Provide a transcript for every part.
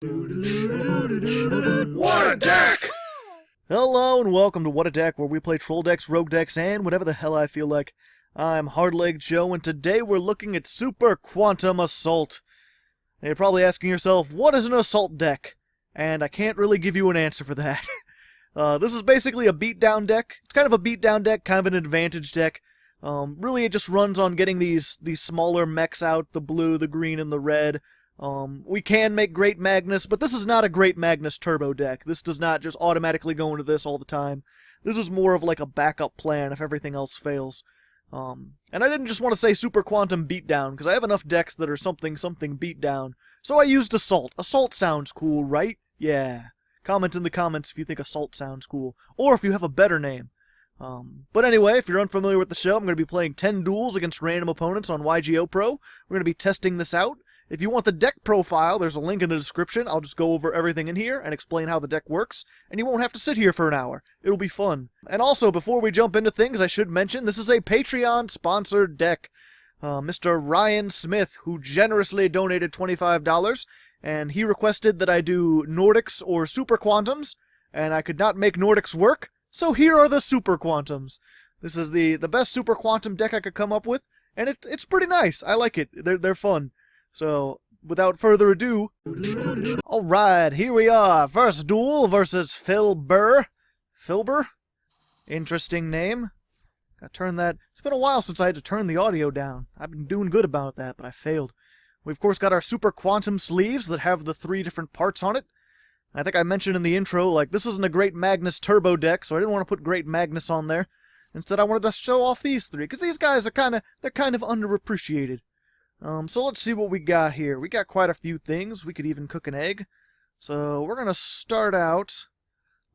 What a deck! Hello and welcome to What a Deck, where we play troll decks, rogue decks, and whatever the hell I feel like. I'm Hardleg Joe, and today we're looking at Super Quantum Assault. And you're probably asking yourself, what is an assault deck? And I can't really give you an answer for that. This is basically a beatdown deck. It's kind of a beatdown deck, kind of an advantage deck. Really, it just runs on getting these smaller mechs out, the blue, the green, and the red. We can make Great Magnus, but this is not a Great Magnus turbo deck. This does not just automatically go into this all the time. This is more of like a backup plan if everything else fails. And I didn't just want to say Super Quantum Beatdown, because I have enough decks that are something beatdown. So I used Assault. Assault sounds cool, right? Yeah. Comment in the comments if you think Assault sounds cool, or if you have a better name. But anyway, if you're unfamiliar with the show, I'm going to be playing 10 duels against random opponents on YGOPro. We're going to be testing this out. If you want the deck profile, there's a link in the description. I'll just go over everything in here and explain how the deck works, and you won't have to sit here for an hour. It'll be fun. And also, before we jump into things, I should mention this is a Patreon-sponsored deck. Mr. Ryan Smith, who generously donated $25, and he requested that I do Nordics or Super Quantums, and I could not make Nordics work, so here are the Super Quantums. This is the best Super Quantum deck I could come up with, and it's pretty nice. I like it. They're fun. So, without further ado, alright, here we are. First duel versus Filber. Filber? Interesting name. Gotta turn that. It's been a while since I had to turn the audio down. I've been doing good about that, but I failed. We've, of course, got our Super Quantum sleeves that have the 3 different parts on it. I think I mentioned in the intro, like, this isn't a Great Magnus turbo deck, so I didn't want to put Great Magnus on there. Instead, I wanted to show off these 3, because these guys are they're kind of underappreciated. So let's see what we got here. We got quite a few things. We could even cook an egg. So we're going to start out.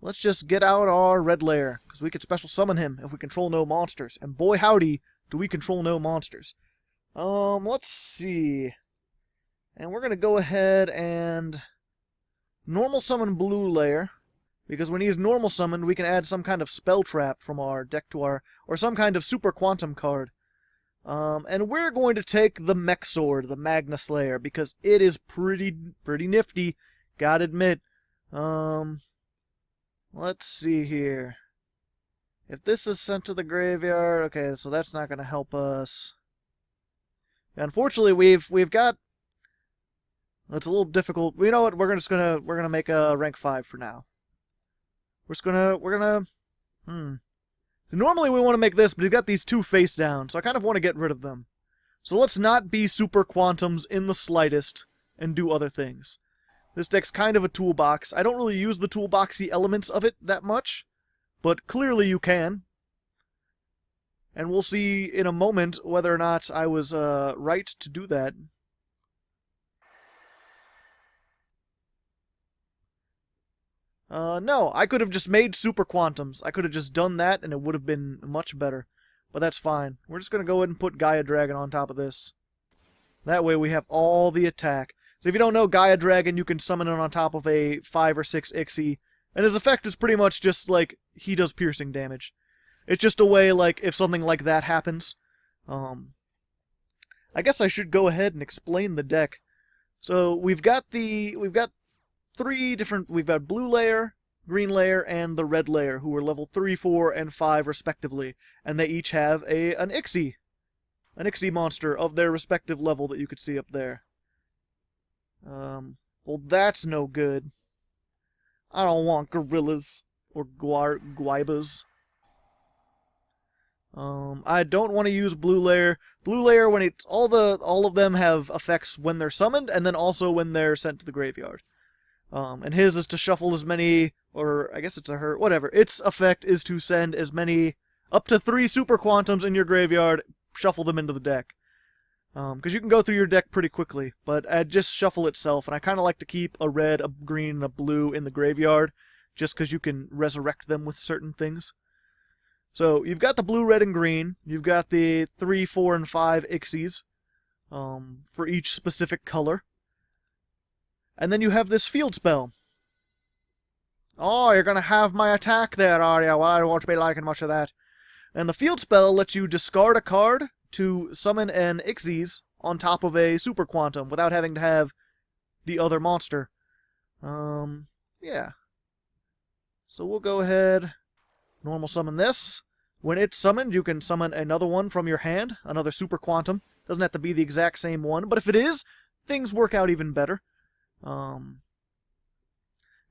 Let's just get out our red layer, because we could special summon him if we control no monsters. And boy howdy, do we control no monsters. Let's see. And we're going to go ahead and normal summon blue layer. Because when he's normal summoned, we can add some kind of spell trap from our deck to our, or some kind of Super Quantum card. And we're going to take the Mech Sword, the Magnus Slayer, because it is pretty nifty, gotta admit. Let's see here. If this is sent to the graveyard, okay, so that's not gonna help us. Unfortunately, we've got. It's a little difficult. You know what? We're gonna make a rank 5 for now. We're gonna. Normally we want to make this, but he's got these 2 face down, so I kind of want to get rid of them. So let's not be Super Quantums in the slightest, and do other things. This deck's kind of a toolbox. I don't really use the toolboxy elements of it that much, but clearly you can. And we'll see in a moment whether or not I was right to do that. No, I could have just made Super Quantums. I could have just done that, and it would have been much better. But that's fine. We're just going to go ahead and put Gaia Dragon on top of this. That way we have all the attack. So if you don't know Gaia Dragon, you can summon it on top of a 5 or 6 Ixie. And his effect is pretty much just like, he does piercing damage. It's just a way, like, if something like that happens. I guess I should go ahead and explain the deck. So we've got 3 different, we've got blue layer, green layer, and the red layer, who are level 3, 4, and 5 respectively. And they each have an Ixie monster of their respective level that you could see up there. Well, that's no good. I don't want gorillas or guaibas. I don't want to use blue layer. Blue layer, when it's all of them have effects when they're summoned, and then also when they're sent to the graveyard. And his is to shuffle as many, or I guess it's a her, whatever. Its effect is to send as many, up to 3 Super Quantums in your graveyard, shuffle them into the deck. Because you can go through your deck pretty quickly, but just shuffle itself, and I kind of like to keep a red, a green, and a blue in the graveyard, just because you can resurrect them with certain things. So, you've got the blue, red, and green, you've got the 3, 4, and 5 Ixies, for each specific color. And then you have this field spell. Oh, you're gonna have my attack there, are you? Well, I won't be liking much of that. And the field spell lets you discard a card to summon an Ixies on top of a Super Quantum without having to have the other monster. Yeah. So we'll go ahead, normal summon this. When it's summoned, you can summon another one from your hand, another Super Quantum. Doesn't have to be the exact same one, but if it is, things work out even better. And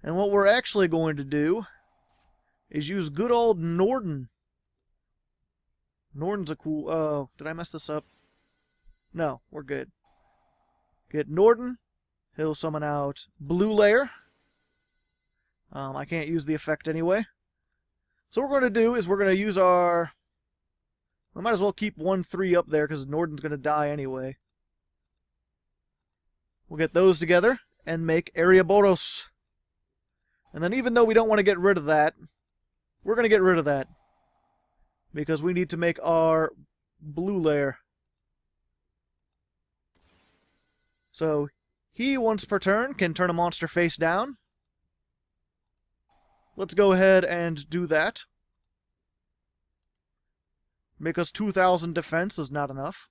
what we're actually going to do is use good old Norden. Norden's a cool... Oh, did I mess this up? No, we're good. Get Norden. He'll summon out Blue Layer. I can't use the effect anyway. So what we're going to do is we're going to use our... We might as well keep 1-3 up there because Norden's going to die anyway. We'll get those together and make Ouroboros. And then even though we don't want to get rid of that, we're going to get rid of that. Because we need to make our Blue Layer. So he, once per turn, can turn a monster face down. Let's go ahead and do that. Because 2,000 defense is not enough.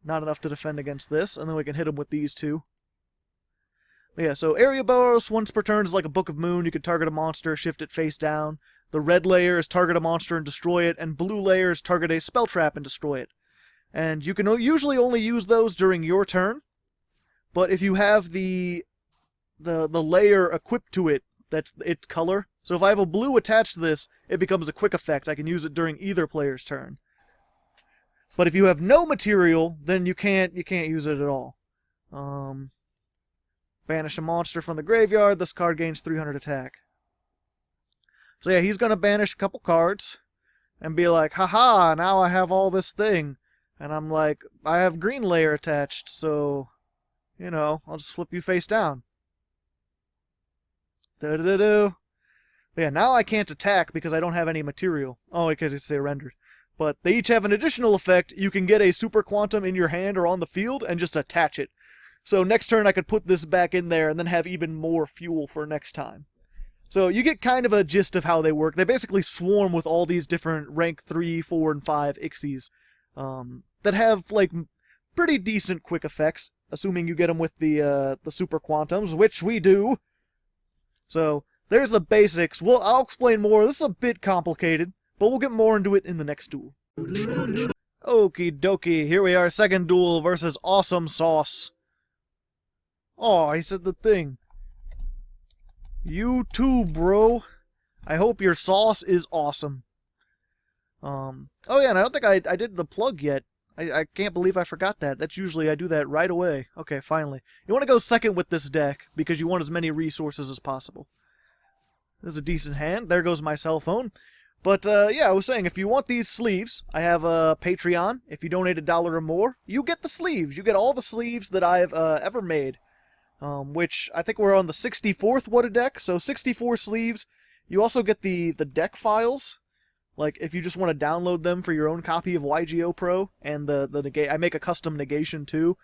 Not enough to defend against this, and then we can hit him with these two. But yeah, so Ouroboros once per turn is like a Book of Moon. You can target a monster, shift it face down. The red layer is target a monster and destroy it, and blue layer is target a spell trap and destroy it. And you can usually only use those during your turn, but if you have the layer equipped to it, that's its color. So if I have a blue attached to this, it becomes a quick effect. I can use it during either player's turn. But if you have no material, then you can't use it at all. Banish a monster from the graveyard. This card gains 300 attack. So yeah, he's going to banish a couple cards and be like, haha, now I have all this thing. And I'm like, I have green layer attached, so, you know, I'll just flip you face down. Do-do-do-do. Yeah, now I can't attack because I don't have any material. Oh, because it's rendered. But they each have an additional effect. You can get a Super Quantum in your hand or on the field and just attach it. So next turn I could put this back in there and then have even more fuel for next time. So you get kind of a gist of how they work. They basically swarm with all these different rank 3, 4, and 5 Ixies that have like pretty decent quick effects, assuming you get them with the Super Quantums, which we do. So there's the basics. I'll explain more. This is a bit complicated, but we'll get more into it in the next duel. Okie dokie, here we are, second duel versus Awesome Sauce. Oh, he said the thing. You too, bro. I hope your sauce is awesome. Oh yeah, and I don't think I did the plug yet. I can't believe I forgot that. That's usually I do that right away. Okay, finally. You want to go second with this deck because you want as many resources as possible. This is a decent hand. There goes my cell phone. But yeah, I was saying, if you want these sleeves, I have a Patreon. If you donate $1 or more, you get the sleeves. You get all the sleeves that I've ever made. Which I think we're on the 64th What a Deck, so 64 sleeves. You also get the deck files. Like, if you just want to download them for your own copy of YGOPro, and I make a custom negation too,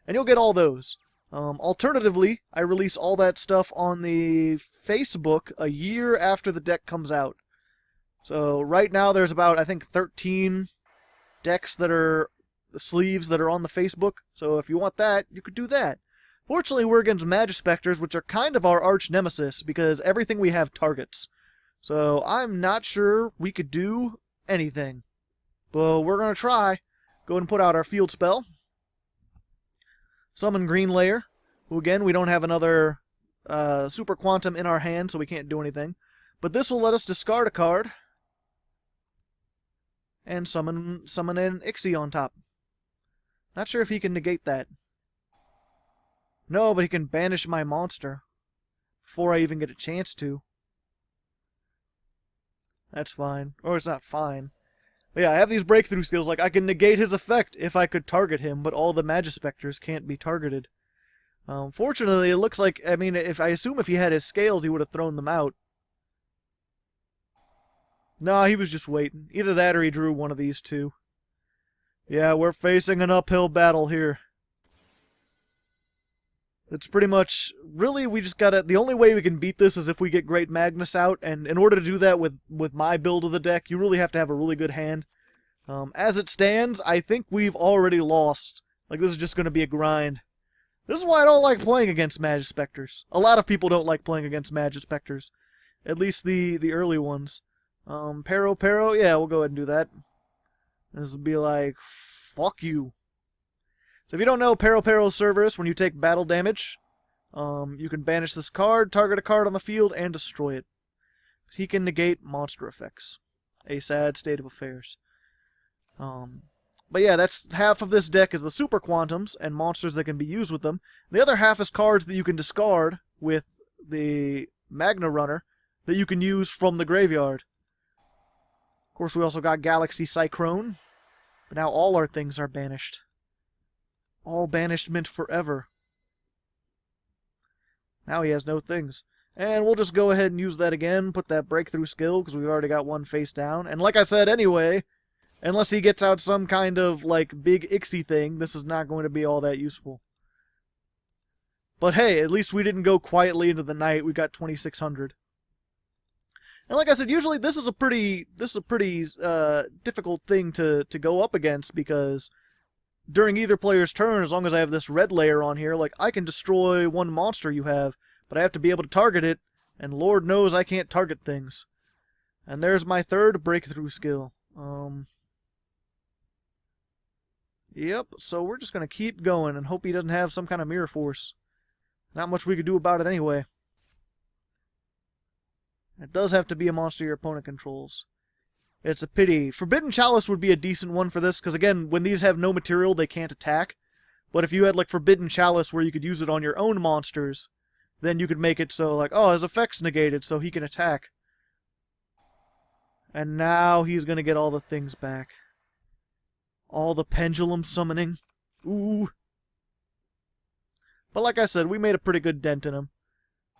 and you'll get all those. Alternatively, I release all that stuff on the Facebook a year after the deck comes out. So right now there's about, I think, 13 decks that are sleeves that are on the Facebook. So if you want that, you could do that. Fortunately, we're against Magispectors, which are kind of our arch nemesis, because everything we have targets. So I'm not sure we could do anything. But we're going to try. Go ahead and put out our field spell. Summon Green Layer, who again, we don't have another Super Quantum in our hand, so we can't do anything. But this will let us discard a card and summon an Ixie on top. Not sure if he can negate that. No, but he can banish my monster before I even get a chance to. That's fine. Or it's not fine. But yeah, I have these breakthrough skills, like I can negate his effect if I could target him, but all the Magispectors can't be targeted. Fortunately, it looks like, I mean, I assume if he had his scales, he would have thrown them out. Nah, he was just waiting. Either that or he drew one of these two. Yeah, we're facing an uphill battle here. It's pretty much, really, we just gotta, the only way we can beat this is if we get Great Magnus out, and in order to do that with my build of the deck, you really have to have a really good hand. As it stands, I think we've already lost. Like, this is just going to be a grind. This is why I don't like playing against Magispectors. A lot of people don't like playing against Magispectors. At least the early ones. Pero, yeah, we'll go ahead and do that. This will be like, fuck you. So if you don't know, Pero's Cerberus, when you take battle damage, you can banish this card, target a card on the field, and destroy it. He can negate monster effects. A sad state of affairs. But yeah, that's half of this deck is the Super Quantums and monsters that can be used with them. The other half is cards that you can discard with the Magna Runner that you can use from the graveyard. Of course, we also got Galaxy Cyclone, but now all our things are banished. All banishment forever. Now he has no things. And we'll just go ahead and use that again, put that breakthrough skill, because we've already got one face down. And like I said anyway, unless he gets out some kind of, like, big Ixie thing, this is not going to be all that useful. But hey, at least we didn't go quietly into the night. We got 2,600. And like I said, usually this is a pretty difficult thing to go up against, because during either player's turn, as long as I have this red layer on here, like, I can destroy one monster you have, but I have to be able to target it, and Lord knows I can't target things. And there's my third breakthrough skill. Yep, so we're just going to keep going and hope he doesn't have some kind of mirror force. Not much we could do about it anyway. It does have to be a monster your opponent controls. It's a pity. Forbidden Chalice would be a decent one for this, because again, when these have no material, they can't attack. But if you had, like, Forbidden Chalice where you could use it on your own monsters, then you could make it so, like, oh, his effect's negated, so he can attack. And now he's going to get all the things back. All the pendulum summoning. Ooh. But like I said, we made a pretty good dent in him.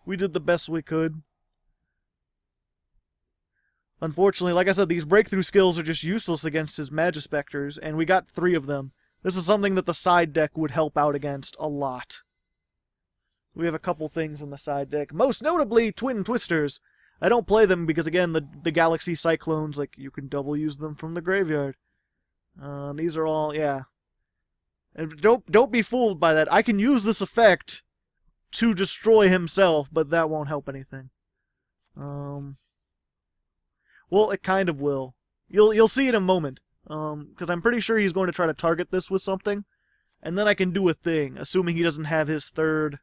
We did the best we could. Unfortunately, like I said, these breakthrough skills are just useless against his Magispectors, and we got 3 of them. This is something that the side deck would help out against a lot. We have a couple things in the side deck. Most notably, Twin Twisters. I don't play them because, again, the Galaxy Cyclones, like, you can double use them from the graveyard. These are all, yeah. And don't be fooled by that. I can use this effect to destroy himself, but that won't help anything. Well, it kind of will. You'll see in a moment. Because I'm pretty sure he's going to try to target this with something. And then I can do a thing, assuming he doesn't have his third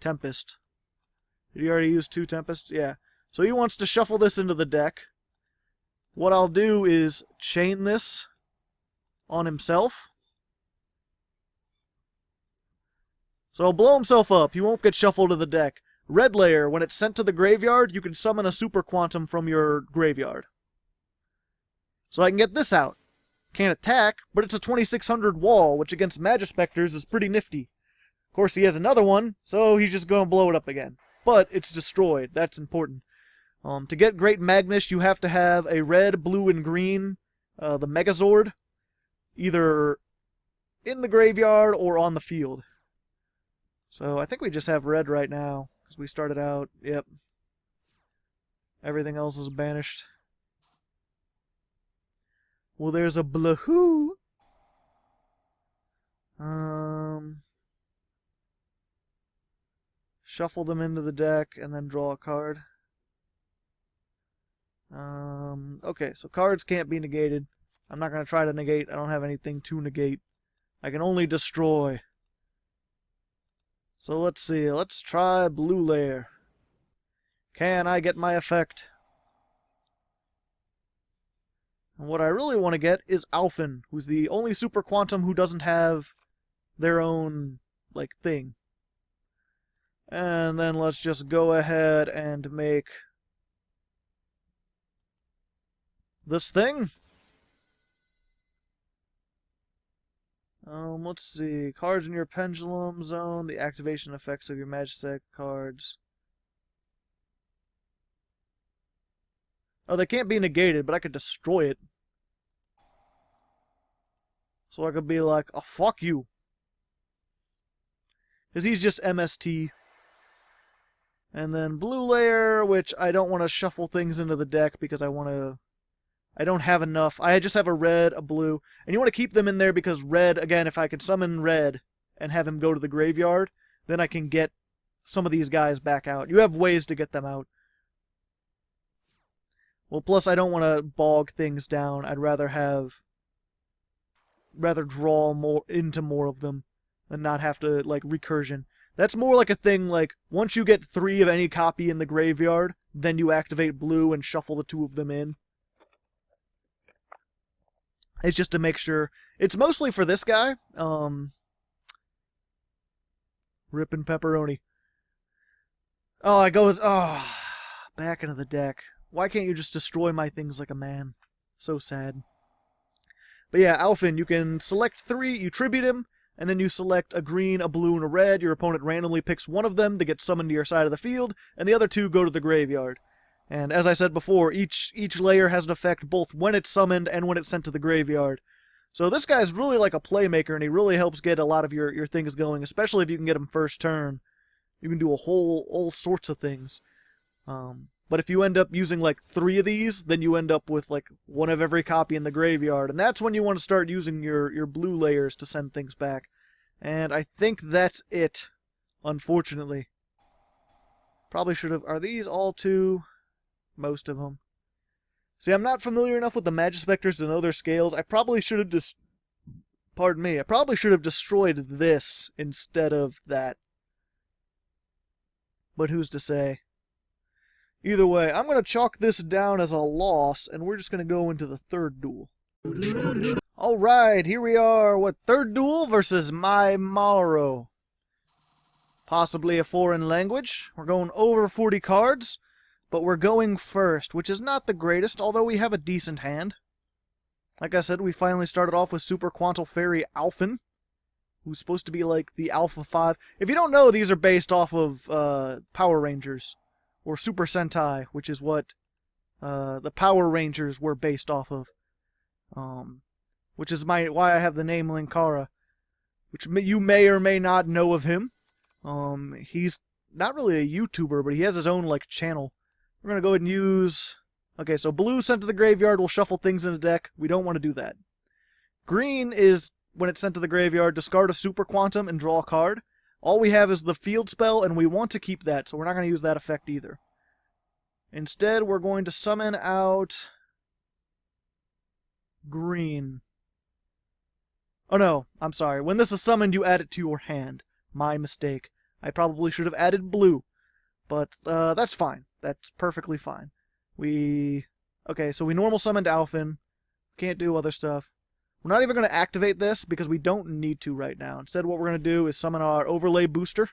Tempest. Did he already use 2 Tempests? Yeah. So he wants to shuffle this into the deck. What I'll do is chain this on himself. So he'll blow himself up. He won't get shuffled to the deck. Red layer, when it's sent to the graveyard, you can summon a Super Quantum from your graveyard. So I can get this out. Can't attack, but it's a 2,600 wall, which against Magispectors is pretty nifty. Of course, he has another one, so he's just going to blow it up again. But it's destroyed. That's important. To get Great Magnus, you have to have a red, blue, and green, the Megazord, either in the graveyard or on the field. So I think we just have red right now, because we started out, yep. Everything else is banished. Well, there's a blue. Shuffle them into the deck and then draw a card. Okay, so cards can't be negated. I'm not going to try to negate. I don't have anything to negate. I can only destroy. So let's see. Let's try blue layer. Can I get my effect? And what I really want to get is Alphen, who's the only Super Quantum who doesn't have their own, like, thing. And then let's just go ahead and make this thing. Let's see. Cards in your pendulum zone, the activation effects of your Magic cards. Oh, they can't be negated, but I could destroy it. So I could be like, oh, fuck you. Because he's just MST. And then blue layer, which I don't want to shuffle things into the deck because I want I don't have enough. I just have a red, a blue, and you want to keep them in there because red, again, if I could summon red and have him go to the graveyard, then I can get some of these guys back out. You have ways to get them out. Well, plus I don't want to bog things down. I'd rather draw more into more of them and not have to, like, recursion. That's more like a thing, like, once you get 3 of any copy in the graveyard, then you activate blue and shuffle the 2 of them in. It's just to make sure. It's mostly for this guy. Rippin' pepperoni. Oh, it goes, back into the deck. Why can't you just destroy my things like a man? So sad. But yeah, Alphen, you can select 3, you tribute him, and then you select a green, a blue, and a red. Your opponent randomly picks one of them to get summoned to your side of the field, and the other 2 go to the graveyard. And as I said before, each layer has an effect both when it's summoned and when it's sent to the graveyard. So this guy's really like a playmaker, and he really helps get a lot of your things going, especially if you can get him first turn. You can do all sorts of things. But if you end up using like 3 of these, then you end up with like 1 of every copy in the graveyard, and that's when you want to start using your blue layers to send things back. And I think that's it, unfortunately. Probably should have... Are these all 2? Most of them. See, I'm not familiar enough with the Magispectors to know their scales. I probably should have Pardon me. I probably should have destroyed this instead of that. But who's to say? Either way, I'm going to chalk this down as a loss, and we're just going to go into the 3rd duel. Alright, here we are. What, 3rd duel versus My Morrow. Possibly a foreign language. We're going over 40 cards. But we're going first, which is not the greatest, although we have a decent hand. Like I said, we finally started off with Super Quantal Fairy Alphen, who's supposed to be like the Alpha 5. If you don't know, these are based off of Power Rangers, or Super Sentai, which is what the Power Rangers were based off of. Which is why I have the name Linkara, which you may or may not know of him. He's not really a YouTuber, but he has his own like channel. We're going to go ahead and use... Okay, so blue sent to the graveyard will shuffle things in the deck. We don't want to do that. Green is, when it's sent to the graveyard, discard a Super Quantum and draw a card. All we have is the field spell, and we want to keep that, so we're not going to use that effect either. Instead, we're going to summon out... green. Oh no, I'm sorry. When this is summoned, you add it to your hand. My mistake. I probably should have added blue. But that's fine. That's perfectly fine. Okay, so we normal summoned Alphen. Can't do other stuff. We're not even going to activate this because we don't need to right now. Instead, what we're going to do is summon our Overlay Booster.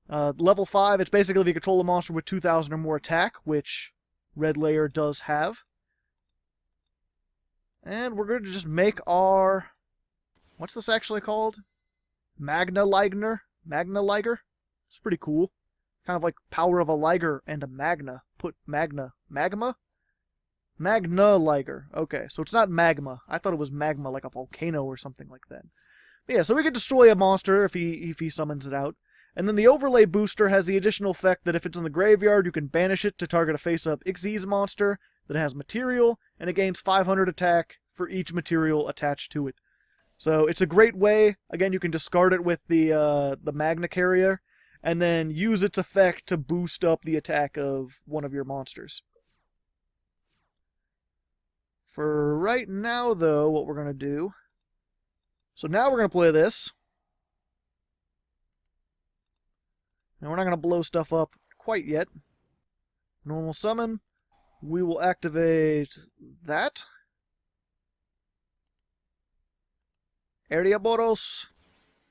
Level 5, it's basically if you control a monster with 2,000 or more attack, which red layer does have. And we're going to just make our... What's this actually called? Magna Liger? It's pretty cool. Kind of like power of a Liger and a Magna. Put Magna. Magma? Magna Liger. Okay, so it's not magma. I thought it was magma, like a volcano or something like that. But yeah, so we can destroy a monster if he summons it out. And then the Overlay Booster has the additional effect that if it's in the graveyard, you can banish it to target a face-up Xyz monster that has material, and it gains 500 attack for each material attached to it. So it's a great way. Again, you can discard it with the Magna Carrier, and then use its effect to boost up the attack of one of your monsters. For right now, though, what we're going to do... So now we're going to play this. And we're not going to blow stuff up quite yet. Normal summon. We will activate that. Ouroboros.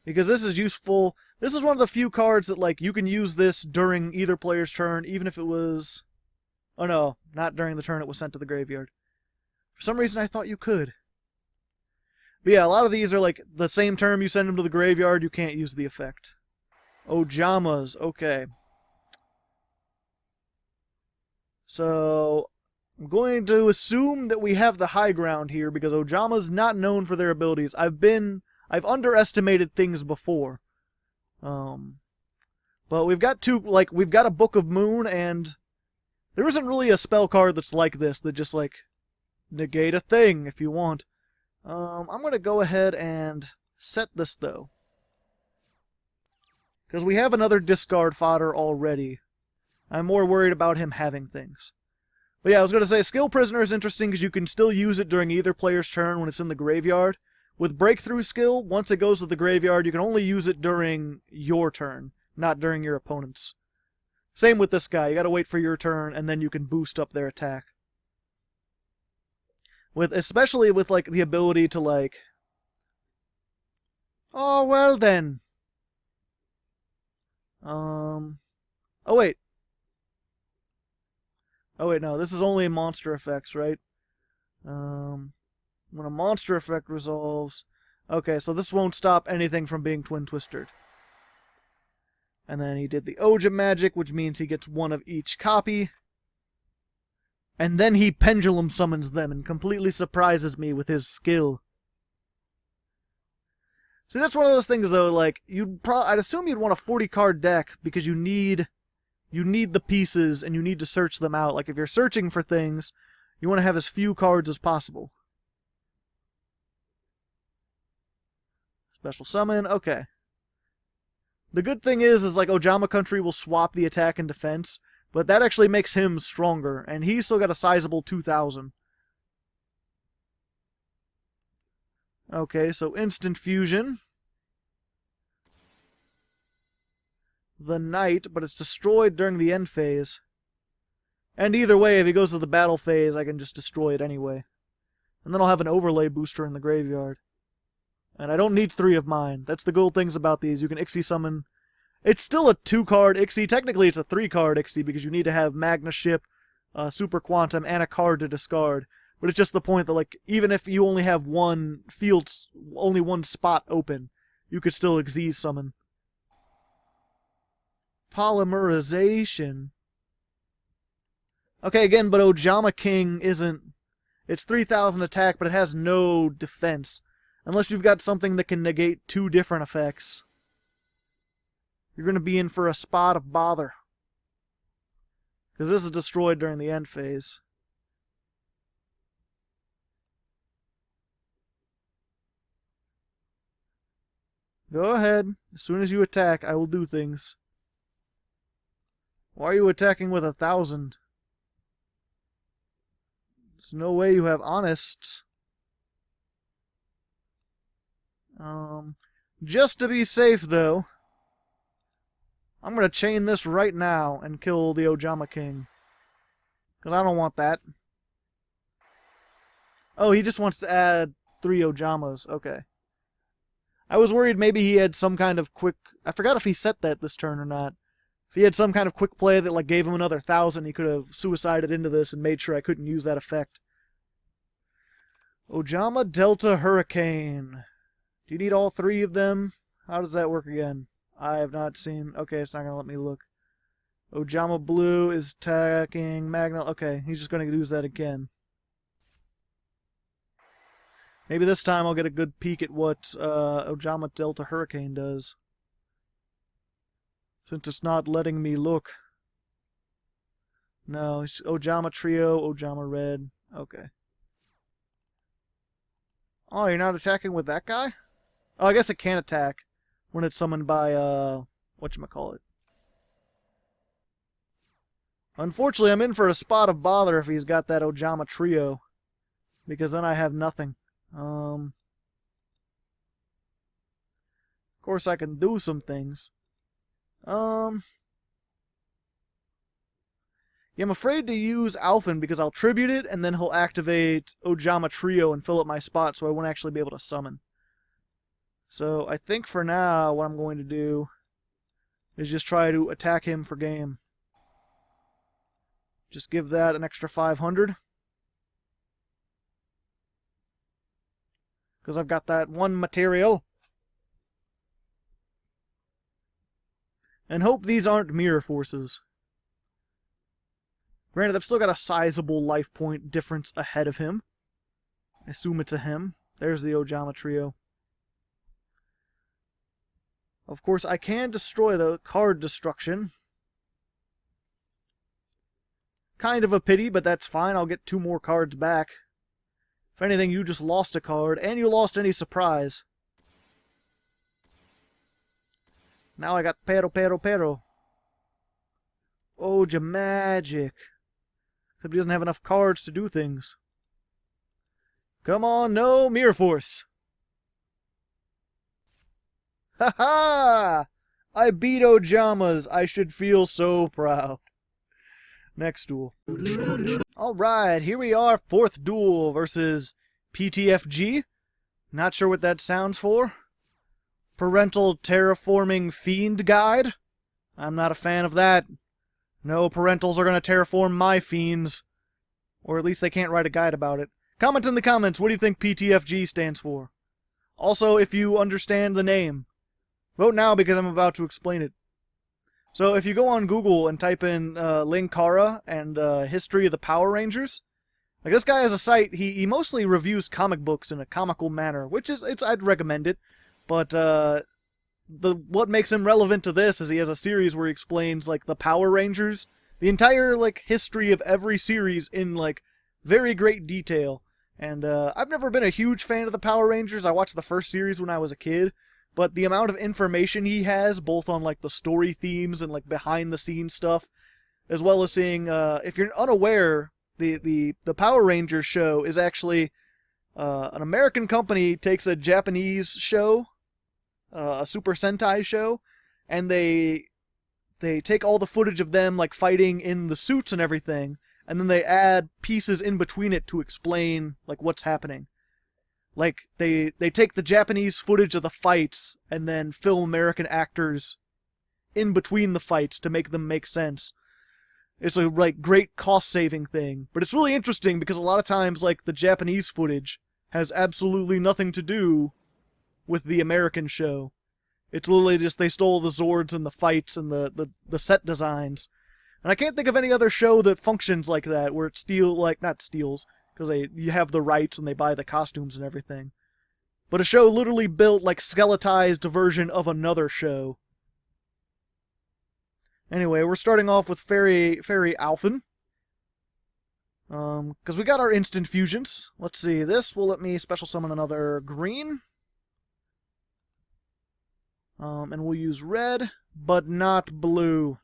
Because this is useful. This is one of the few cards that, like, you can use this during either player's turn, even if it was... Oh no, not during the turn it was sent to the graveyard. For some reason I thought you could. But yeah, a lot of these are like, the same term you send them to the graveyard, you can't use the effect. Ojamas, okay. So, I'm going to assume that we have the high ground here, because Ojama's not known for their abilities. I've underestimated things before. But we've got we've got a Book of Moon, and there isn't really a spell card that's like this, that just, like, negate a thing if you want. I'm going to go ahead and set this, though. Because we have another discard fodder already. I'm more worried about him having things. But yeah, I was going to say, Skill Prisoner is interesting because you can still use it during either player's turn when it's in the graveyard. With Breakthrough Skill, once it goes to the graveyard, you can only use it during your turn, not during your opponent's. Same with this guy. You got to wait for your turn, and then you can boost up their attack. Especially with, like, the ability to, like... Oh, well then. Oh, wait. Oh, wait, no. This is only monster effects, right? When a monster effect resolves... Okay, so this won't stop anything from being Twin Twistered. And then he did the Oja magic, which means he gets one of each copy. And then he Pendulum summons them and completely surprises me with his skill. See, that's one of those things, though, like, I'd assume you'd want a 40-card deck because you need the pieces and you need to search them out. Like, if you're searching for things, you want to have as few cards as possible. Special summon, okay. The good thing is like, Ojama Country will swap the attack and defense, but that actually makes him stronger, and he's still got a sizable 2,000. Okay, so Instant Fusion. The Knight, but it's destroyed during the end phase. And either way, if he goes to the battle phase, I can just destroy it anyway. And then I'll have an overlay booster in the graveyard. And I don't need 3 of mine. That's the cool things about these. You can Ixie summon. It's still a 2-card Ixie. Technically, it's a 3-card Ixie because you need to have Magna Ship, Super Quantum, and a card to discard. But it's just the point that, like, even if you only have one spot open, you could still Xyz summon. Polymerization. Okay, again, but Ojama King isn't... It's 3,000 attack, but it has no defense. Unless you've got something that can negate 2 different effects. You're going to be in for a spot of bother. Because this is destroyed during the end phase. Go ahead. As soon as you attack, I will do things. Why are you attacking with 1,000? There's no way you have Honest. Just to be safe, though, I'm going to chain this right now and kill the Ojama King. Because I don't want that. Oh, he just wants to add 3 Ojamas. Okay. I was worried maybe he had some kind of quick... I forgot if he set that this turn or not. If he had some kind of quick play that like gave him another 1,000, he could have suicided into this and made sure I couldn't use that effect. Ojama Delta Hurricane. Do you need all 3 of them? How does that work again? I have not seen... Okay, it's not going to let me look. Ojama Blue is attacking Magna... Okay, he's just going to use that again. Maybe this time I'll get a good peek at what Ojama Delta Hurricane does. Since it's not letting me look. No, it's Ojama Trio, Ojama Red. Okay. Oh, you're not attacking with that guy? Oh, I guess it can attack when it's summoned by, whatchamacallit. Unfortunately, I'm in for a spot of bother if he's got that Ojama Trio. Because then I have nothing. Of course, I can do some things. Yeah, I'm afraid to use Alphen because I'll tribute it, and then he'll activate Ojama Trio and fill up my spot, so I won't actually be able to summon. So I think for now, what I'm going to do is just try to attack him for game. Just give that an extra 500. Because I've got that 1 material. And hope these aren't mirror forces. Granted, I've still got a sizable life point difference ahead of him. I assume it's a him. There's the Ojama Trio. Of course, I can destroy the card destruction. Kind of a pity, but that's fine. I'll get 2 more cards back. If anything, you just lost a card, and you lost any surprise. Now I got pero. Oh, magic. Except he doesn't have enough cards to do things. Come on, no Mirror Force. Ha ha! I beat Ojamas. I should feel so proud. Next duel. Alright, here we are. 4th duel versus PTFG. Not sure what that sounds for. Parental Terraforming Fiend Guide. I'm not a fan of that. No parentals are going to terraform my fiends. Or at least they can't write a guide about it. Comment in the comments, what do you think PTFG stands for? Also, if you understand the name. Vote now because I'm about to explain it. So if you go on Google and type in Linkara and History of the Power Rangers, like this guy has a site, he mostly reviews comic books in a comical manner, which is, I'd recommend it. But what makes him relevant to this is he has a series where he explains like the Power Rangers, the entire like history of every series in like very great detail. And I've never been a huge fan of the Power Rangers. I watched the first series when I was a kid, but the amount of information he has, both on like the story themes and like behind the scenes stuff, as well as seeing, if you're unaware, the Power Rangers show is actually an American company takes a Japanese show, a Super Sentai show, and they take all the footage of them like fighting in the suits and everything, and then they add pieces in between it to explain like what's happening. Like they take the Japanese footage of the fights and then film American actors in between the fights to make them make sense. It's a like great cost-saving thing, but it's really interesting because a lot of times like the Japanese footage has absolutely nothing to do with the American show. It's literally just they stole the Zords and the fights and the set designs. And I can't think of any other show that functions like that, where it not steals, because you have the rights and they buy the costumes and everything. But a show literally built like skeletized version of another show. Anyway, we're starting off with Fairy Alphen. Because we got our instant fusions. Let's see, this will let me special summon another green. And we'll use red, but not blue.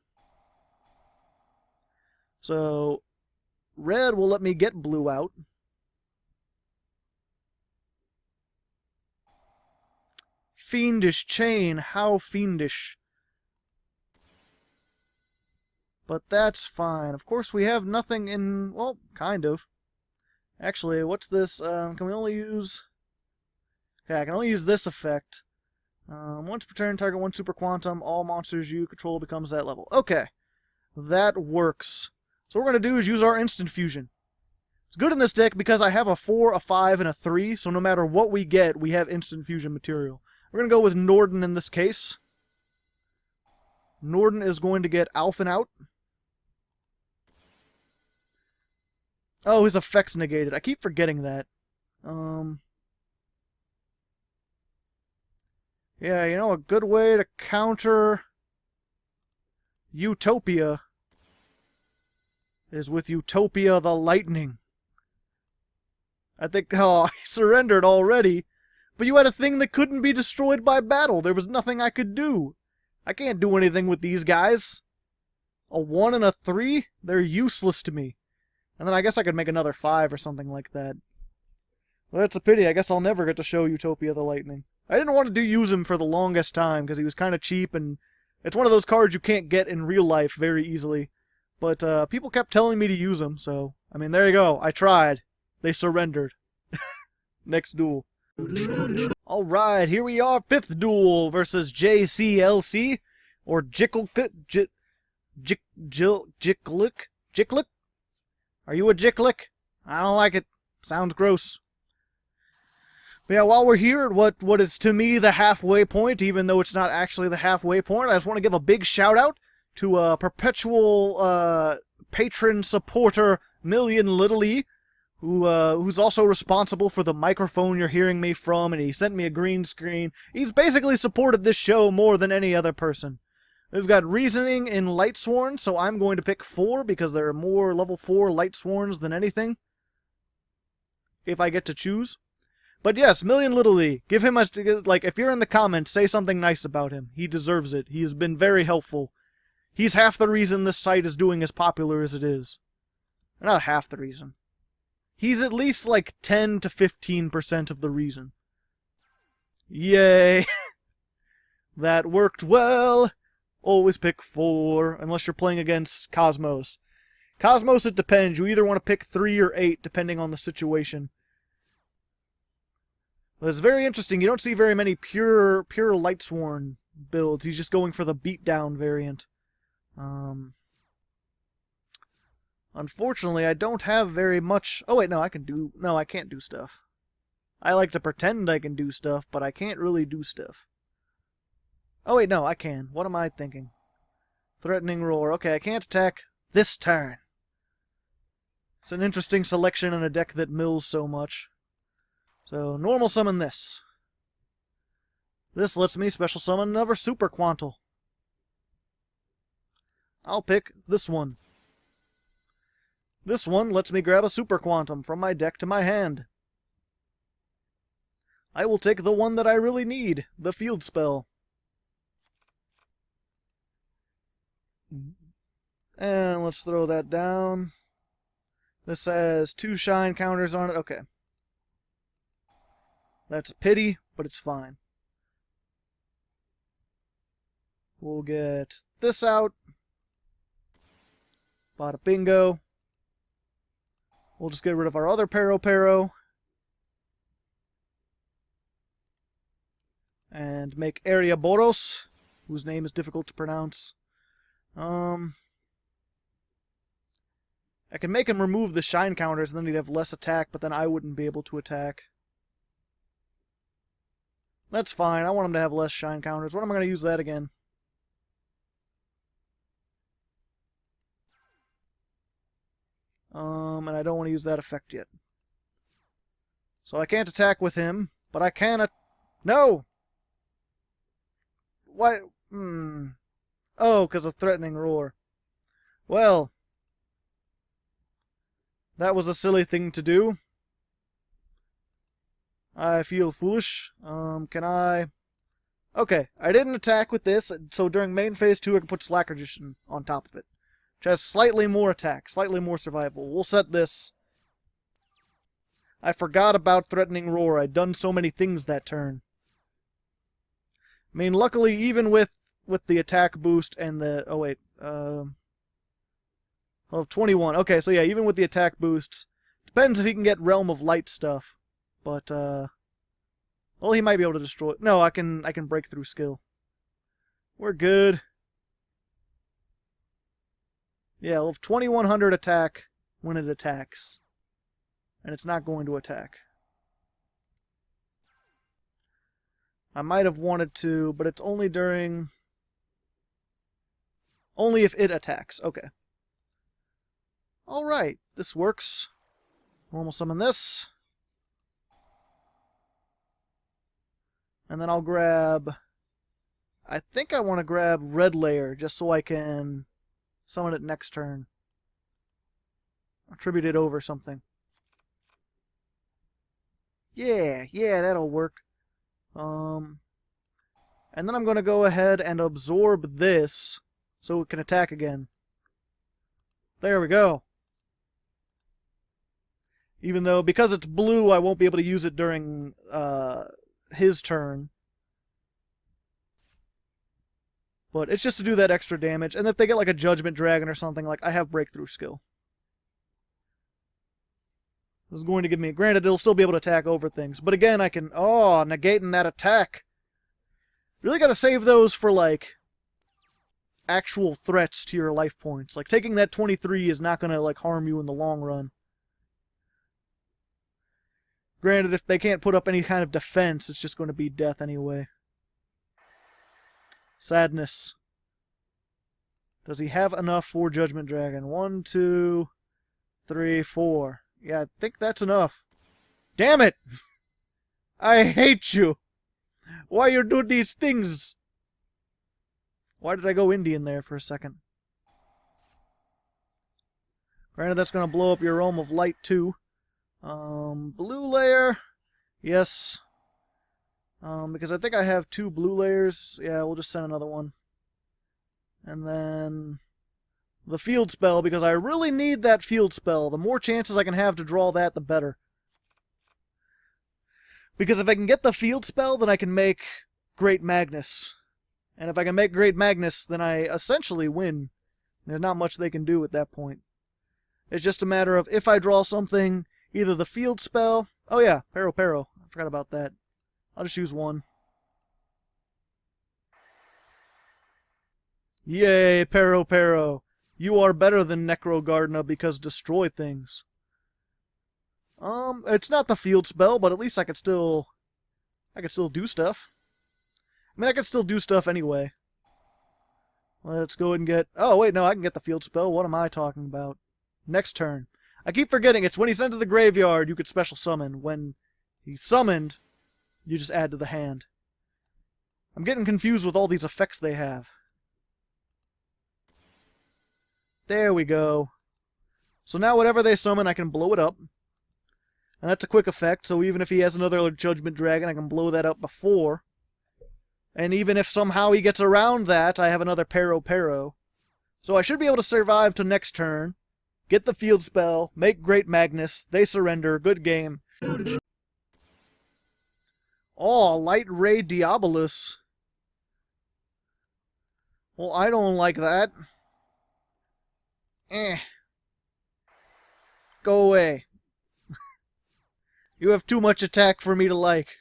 So, red will let me get blue out. Fiendish Chain, how fiendish. But that's fine. Of course, we have nothing in... well, kind of. Actually, what's this? Can we only use... okay, I can only use this effect. Once per turn, target 1 super quantum. All monsters you control becomes that level. Okay. That works. So what we're going to do is use our instant fusion. It's good in this deck because I have a 4, a 5, and a 3, so no matter what we get, we have instant fusion material. We're going to go with Norden in this case. Norden is going to get Alphen out. Oh, his effect's negated. I keep forgetting that. Yeah, you know, a good way to counter Utopia is with Utopia the Lightning. I think, oh, I surrendered already. But you had a thing that couldn't be destroyed by battle. There was nothing I could do. I can't do anything with these guys. A 1 and a 3? They're useless to me. And then I guess I could make another 5 or something like that. Well, that's a pity. I guess I'll never get to show Utopia the Lightning. I didn't want to use him for the longest time because he was kind of cheap, and it's one of those cards you can't get in real life very easily. But people kept telling me to use him, so, I mean, there you go. I tried. They surrendered. Next duel. Alright, here we are. 5th duel versus JCLC, or Jicklick. Jicklick? Are you a Jicklick? I don't like it. Sounds gross. But yeah, while we're here at what is to me the halfway point, even though it's not actually the halfway point, I just want to give a big shout out to a perpetual patron supporter, MillionLittleE, who's also responsible for the microphone you're hearing me from, and he sent me a green screen. He's basically supported this show more than any other person. We've got Reasoning in Lightsworn, so I'm going to pick 4 because there are more level 4 Lightsworns than anything. if I get to choose. But yes, MillionLittleE, give him a, like, if you're in the comments, say something nice about him. He deserves it. He has been very helpful. He's half the reason this site is doing as popular as it is. Not half the reason. He's at least like 10 to 15% of the reason. Yay! That worked well! Always pick 4, unless you're playing against Cosmos. Cosmos, it depends. You either want to pick 3 or 8, depending on the situation. But it's very interesting. You don't see very many pure Lightsworn builds. He's just going for the beatdown variant. Unfortunately, I don't have very much... Oh, wait, no, I can do... No, I can't do stuff. I like to pretend I can do stuff, but I can't really do stuff. Oh, wait, no, I can. What am I thinking? Threatening Roar. Okay, I can't attack this turn. It's an interesting selection in a deck that mills so much. So, normal summon this. This lets me special summon another Super Quantal. I'll pick this one. This one lets me grab a Super Quantum from my deck to my hand. I will take the one that I really need, the Field Spell. And let's throw that down. This has 2 shine counters on it. Okay. That's a pity, but it's fine. We'll get this out. Bada bingo. We'll just get rid of our other Pero. And make Boros, whose name is difficult to pronounce. I can make him remove the shine counters, and then he'd have less attack, but then I wouldn't be able to attack. That's fine. I want him to have less shine counters. When am I going to use that again? And I don't want to use that effect yet. So I can't attack with him, but I can No! Why? Oh, because of Threatening Roar. Well, that was a silly thing to do. I feel foolish. Can I... Okay, I didn't attack with this, so during main phase 2 I can put Slackergition on top of it. Which has slightly more attack, slightly more survival. We'll set this. I forgot about Threatening Roar. I'd done so many things that turn. I mean, luckily, even with the attack boost and the... Oh, wait. Oh, 21. Okay, so yeah, even with the attack boosts. Depends if he can get Realm of Light stuff. But, well, he might be able to destroy... No, I can break through skill. We're good. Yeah, we'll have 2100 attack when it attacks. And it's not going to attack. I might have wanted to, but it's only during... Only if it attacks. Okay. Alright, this works. Normal summon this. And then I'll grab... I think I want to grab Red Layer, just so I can summon it next turn. Attribute it over something. Yeah, that'll work. And then I'm going to go ahead and absorb this, so it can attack again. There we go. Even though, because it's blue, I won't be able to use it during his turn. But it's just to do that extra damage. And if they get like a Judgment Dragon or something, like I have Breakthrough skill. This is going to give me... Granted, it'll still be able to attack over things. But again, I can... Oh, negating that attack. Really gotta save those for, like, actual threats to your life points. Like, taking that 23 is not gonna, like, harm you in the long run. Granted, if they can't put up any kind of defense, it's just going to be death anyway. Sadness. Does he have enough for Judgment Dragon? 1, 2, 3, 4. Yeah, I think that's enough. Damn it! I hate you! Why you do these things? Why did I go Indian there for a second? Granted, that's going to blow up your Realm of Light too. Blue layer. Yes. Because I think I have 2 blue layers. Yeah, we'll just send another one. And then the field spell, because I really need that field spell. The more chances I can have to draw that, the better. Because if I can get the field spell, then I can make Great Magnus. And if I can make Great Magnus, then I essentially win. There's not much they can do at that point. It's just a matter of if I draw something, either the field spell... Oh yeah, Pero. I forgot about that. I'll just use 1. Yay, Pero. You are better than Necrogardna because destroy things. It's not the field spell, but at least I could still do stuff. I mean, I could still do stuff anyway. Let's go ahead and get... Oh, wait, no, I can get the field spell. What am I talking about? Next turn. I keep forgetting, it's when he's sent to the graveyard, you could special summon. When he's summoned, you just add to the hand. I'm getting confused with all these effects they have. There we go. So now whatever they summon, I can blow it up. And that's a quick effect, so even if he has another Judgment Dragon, I can blow that up before. And even if somehow he gets around that, I have another Pero. So I should be able to survive to next turn, get the field spell, make Great Magnus, they surrender, good game. Oh, Light Ray Diabolus. Well, I don't like that. Go away. You have too much attack for me to like.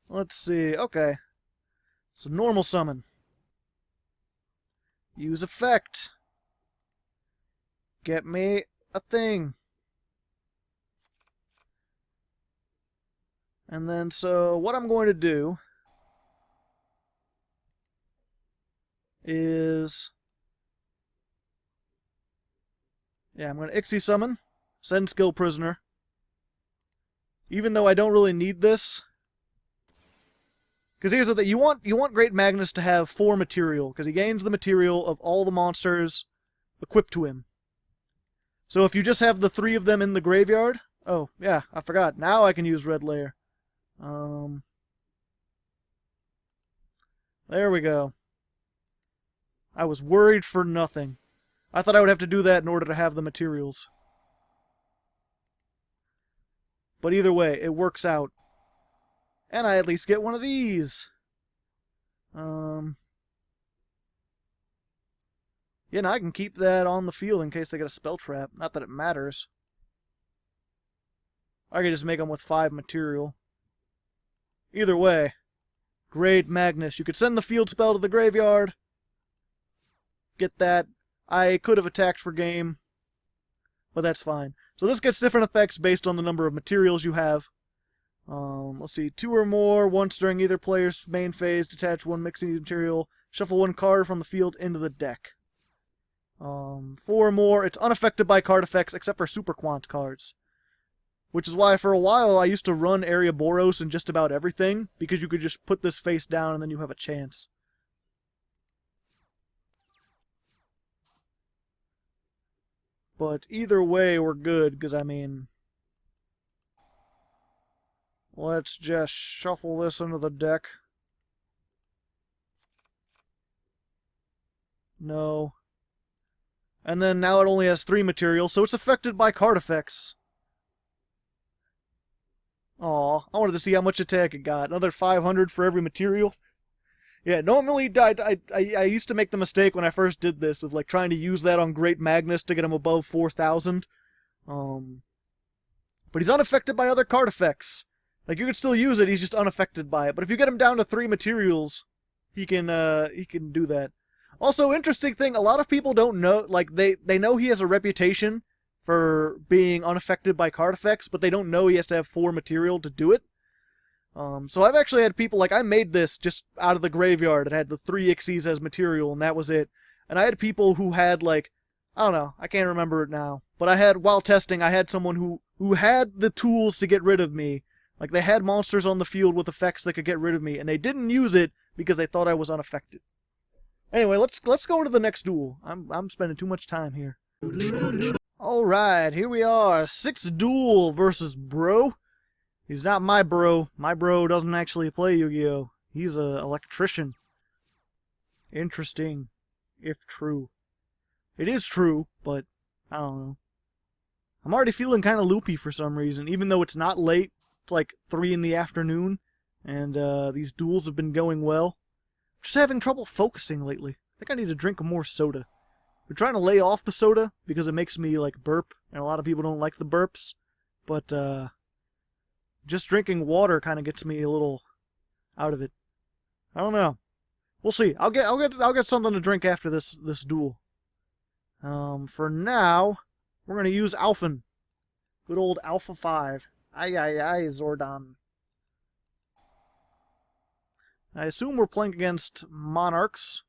Let's see. Okay. So normal summon. Use effect. Get me a thing. And then, so what I'm going to do is... Yeah, I'm going to Ixie summon. Send skill prisoner. Even though I don't really need this. Because here's the thing, you want Great Magnus to have 4 material, because he gains the material of all the monsters equipped to him. So if you just have the 3 of them in the graveyard... Oh, yeah, I forgot. Now I can use red layer. There we go. I was worried for nothing. I thought I would have to do that in order to have the materials. But either way, it works out. And I at least get one of these. Yeah, now I can keep that on the field in case they get a spell trap. Not that it matters. I can just make them with 5 material. Either way, Great Magnus. You could send the field spell to the graveyard. Get that. I could have attacked for game, but that's fine. So this gets different effects based on the number of materials you have. Let's see, 2 or more, once during either player's main phase, detach 1 mixing material, shuffle 1 card from the field into the deck. 4 or more, it's unaffected by card effects except for Super Quant cards. Which is why for a while I used to run Boros in just about everything, because you could just put this face down and then you have a chance. But either way, we're good, because I mean... Let's just shuffle this into the deck. No. And then now it only has 3 materials, so it's affected by card effects. Aw, I wanted to see how much attack it got. Another 500 for every material. Yeah, normally I used to make the mistake when I first did this of like trying to use that on Great Magnus to get him above 4,000. But he's unaffected by other card effects. Like, you could still use it, he's just unaffected by it. But if you get him down to 3 materials, he can do that. Also, interesting thing, a lot of people don't know, like, they know he has a reputation for being unaffected by card effects, but they don't know he has to have 4 material to do it. So I've actually had people, like, I made this just out of the graveyard. It had the 3 Ixies as material, and that was it. And I had people who had, like, I don't know, I can't remember it now. But I had, while testing, I had someone who had the tools to get rid of me. Like, they had monsters on the field with effects that could get rid of me, and they didn't use it because they thought I was unaffected. Anyway, let's go into the next duel. I'm spending too much time here. Alright, here we are. 6th duel versus bro. He's not my bro. My bro doesn't actually play Yu-Gi-Oh! He's an electrician. Interesting, if true. It is true, but I don't know. I'm already feeling kind of loopy for some reason, even though it's not late. It's like 3 in the afternoon, and these duels have been going well. I'm just having trouble focusing lately. I think I need to drink more soda. We're trying to lay off the soda because it makes me like burp, and a lot of people don't like the burps. But just drinking water kind of gets me a little out of it. I don't know. We'll see. I'll get something to drink after this duel. For now, we're gonna use Alphen. Good old Alpha 5. Aye aye aye, Zordon. I assume we're playing against Monarchs.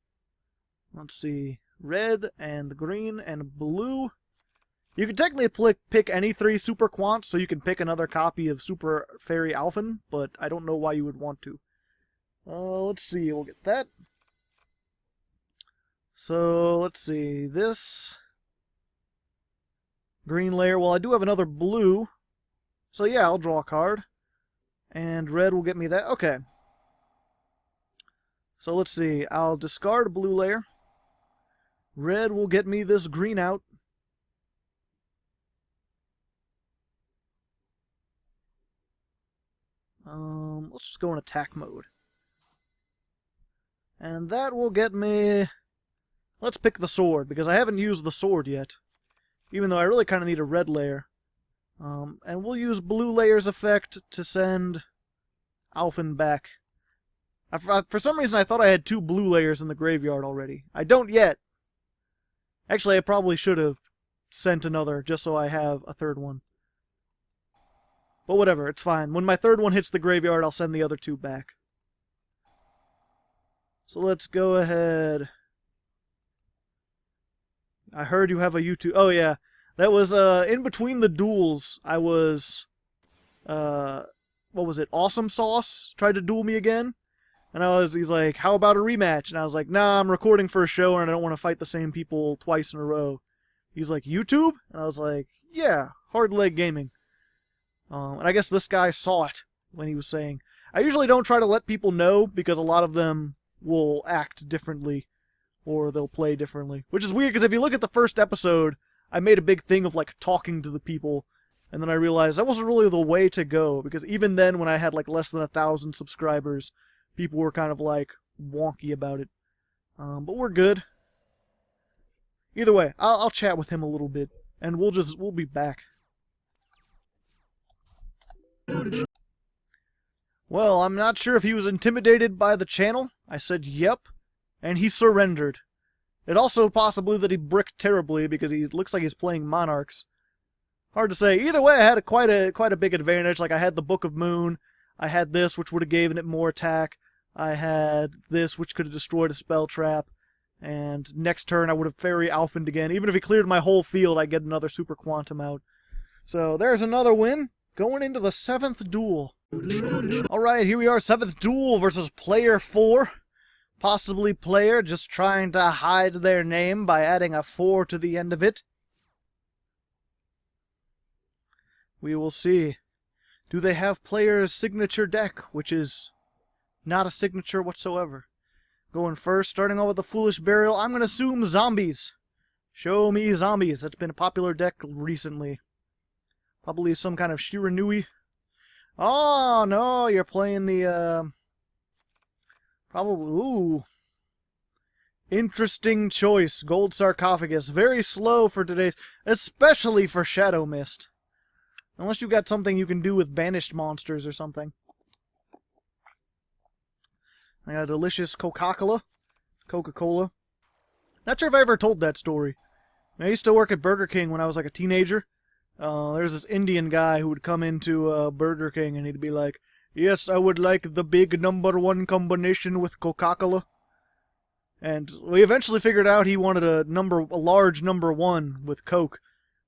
Let's see. Red and green and blue. You can technically pick any 3 Super Quants, so you can pick another copy of Super Fairy Alphen, but I don't know why you would want to. Let's see, we'll get that. So, let's see, this green layer, well I do have another blue, so yeah, I'll draw a card. And red will get me that, okay. So let's see, I'll discard a blue layer. Red will get me this green out. Let's just go in attack mode. And that will get me... Let's pick the sword, because I haven't used the sword yet. Even though I really kind of need a red layer. And we'll use blue layer's effect to send Alphen back. For some reason I thought I had 2 blue layers in the graveyard already. I don't yet. Actually, I probably should have sent another, just so I have a 3rd one. But whatever, it's fine. When my 3rd one hits the graveyard, I'll send the other 2 back. So let's go ahead. I heard you have a YouTube... Oh, yeah. That was, in between the duels, I was... what was it? Awesome Sauce tried to duel me again. And he's like, how about a rematch? And I was like, nah, I'm recording for a show and I don't want to fight the same people twice in a row. He's like, YouTube? And I was like, yeah, Hardleg Gaming. And I guess this guy saw it when he was saying. I usually don't try to let people know because a lot of them will act differently or they'll play differently. Which is weird because if you look at the first episode, I made a big thing of like talking to the people. And then I realized that wasn't really the way to go because even then when I had like less than 1,000 subscribers, people were kind of like wonky about it. But we're good. Either way, I'll chat with him a little bit and we'll be back. Well, I'm not sure if he was intimidated by the channel. I said yep, and he surrendered. It also possibly that he bricked terribly because he looks like he's playing Monarchs. Hard to say. Either way, I had quite a big advantage. Like I had the Book of Moon, I had this which would have given it more attack. I had this which could have destroyed a spell trap, and next turn I would have Fairy Alphened again. Even if he cleared my whole field, I'd get another Super Quantum out. So there's another win. Going into the 7th duel. Alright, here we are, 7th duel versus player 4. Possibly player just trying to hide their name by adding a 4 to the end of it. We will see. Do they have player's signature deck, which is not a signature whatsoever? Going first, starting off with the Foolish Burial, I'm going to assume zombies. Show me zombies. That's been a popular deck recently. Probably some kind of Shiranui. Oh, no, you're playing the, probably, ooh. Interesting choice, Gold Sarcophagus. Very slow for today's, especially for Shadow Mist. Unless you got something you can do with banished monsters or something. I got a delicious Coca-Cola. Not sure if I ever told that story. I used to work at Burger King when I was like a teenager. There's this Indian guy who would come into Burger King and he'd be like, yes, I would like the big #1 combination with Coca-Cola. And we eventually figured out he wanted a large #1 with Coke.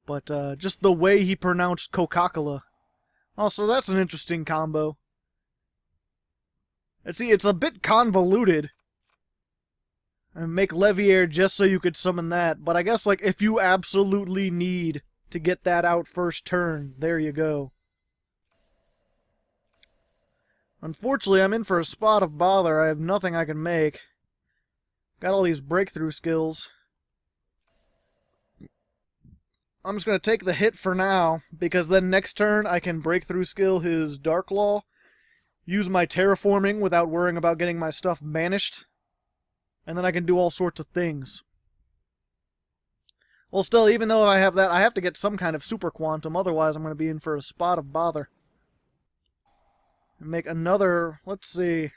But just the way he pronounced Coca-Cola. Also, that's an interesting combo. And see, it's a bit convoluted. And make Leviair just so you could summon that. But I guess, like, if you absolutely need to get that out first turn. There you go. Unfortunately, I'm in for a spot of bother. I have nothing I can make. Got all these breakthrough skills. I'm just going to take the hit for now, because then next turn I can breakthrough skill his Dark Law, use my terraforming without worrying about getting my stuff banished, and then I can do all sorts of things. Well, still, even though I have that, I have to get some kind of super quantum, otherwise I'm going to be in for a spot of bother. And make another, let's see.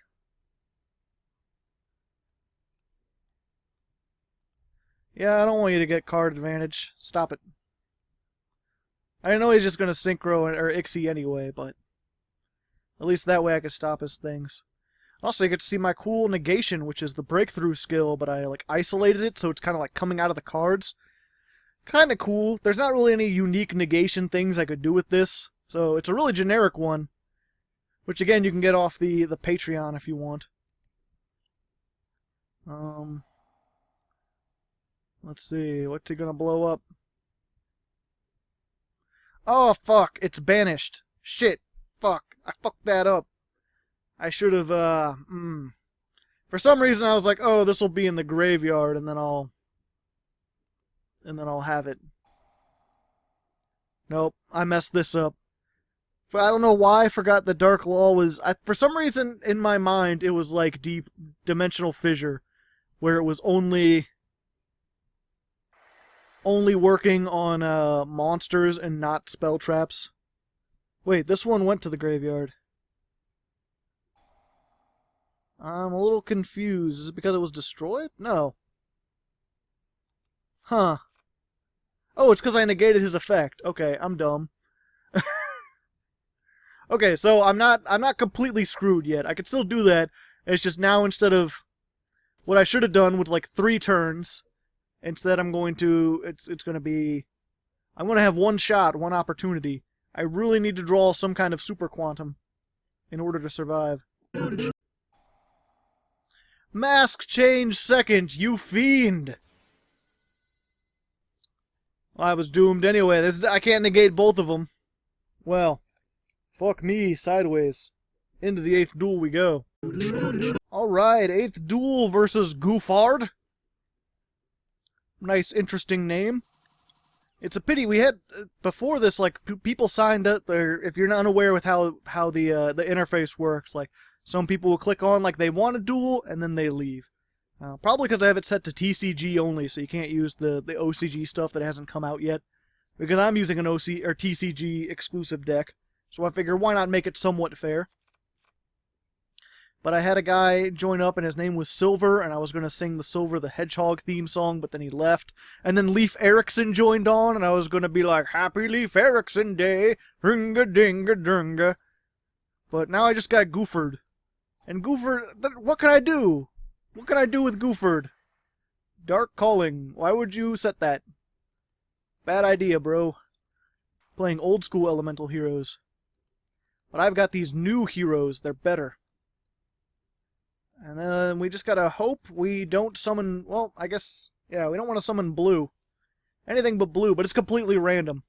Yeah, I don't want you to get card advantage. Stop it. I know he's just going to Synchro or Ixie anyway, but at least that way I could stop his things. Also, you get to see my cool negation, which is the breakthrough skill, but I like isolated it, so it's kind of like coming out of the cards. Kind of cool. There's not really any unique negation things I could do with this, so it's a really generic one, which again you can get off the Patreon if you want. Let's see, what's he gonna blow up? Oh, fuck, it's banished. Shit, fuck, I fucked that up. I should have, For some reason I was like, oh, this will be in the graveyard, and then I'll have it. Nope, I messed this up. I don't know why I forgot the Dark Law was... for some reason, in my mind, it was like Deep Dimensional Fissure, where it was only working on monsters and not spell traps. Wait, this one went to the graveyard. I'm a little confused. Is it because it was destroyed? No. Huh. Oh, it's because I negated his effect. Okay, I'm dumb. Okay, so I'm not completely screwed yet. I could still do that. It's just now instead of what I should have done with like 3 turns, instead I'm going to I'm going to have one shot, one opportunity. I really need to draw some kind of super quantum in order to survive. Mask change second, you fiend! Well, I was doomed anyway. I can't negate both of them. Well, fuck me, sideways. Into the 8th duel we go. Alright, 8th duel versus Goofard. Nice, interesting name. It's a pity we had, before this, like, people signed up, if you're not unaware with how the interface works, like, some people will click on, like, they want a duel, and then they leave. Probably because I have it set to TCG only, so you can't use the OCG stuff that hasn't come out yet. Because I'm using an TCG exclusive deck, so I figure why not make it somewhat fair. But I had a guy join up, and his name was Silver, and I was going to sing the Silver the Hedgehog theme song, but then he left. And then Leif Erikson joined on, and I was going to be like, Happy Leif Erikson Day, ringa-dinga-dunga. But now I just got Goofard. And Goofard, what can I do? What can I do with Goofard? Dark Calling. Why would you set that? Bad idea, bro. Playing old school elemental heroes. But I've got these new heroes. They're better. And then we just gotta hope we don't summon... Well, I guess... Yeah, we don't want to summon blue. Anything but blue, but it's completely random.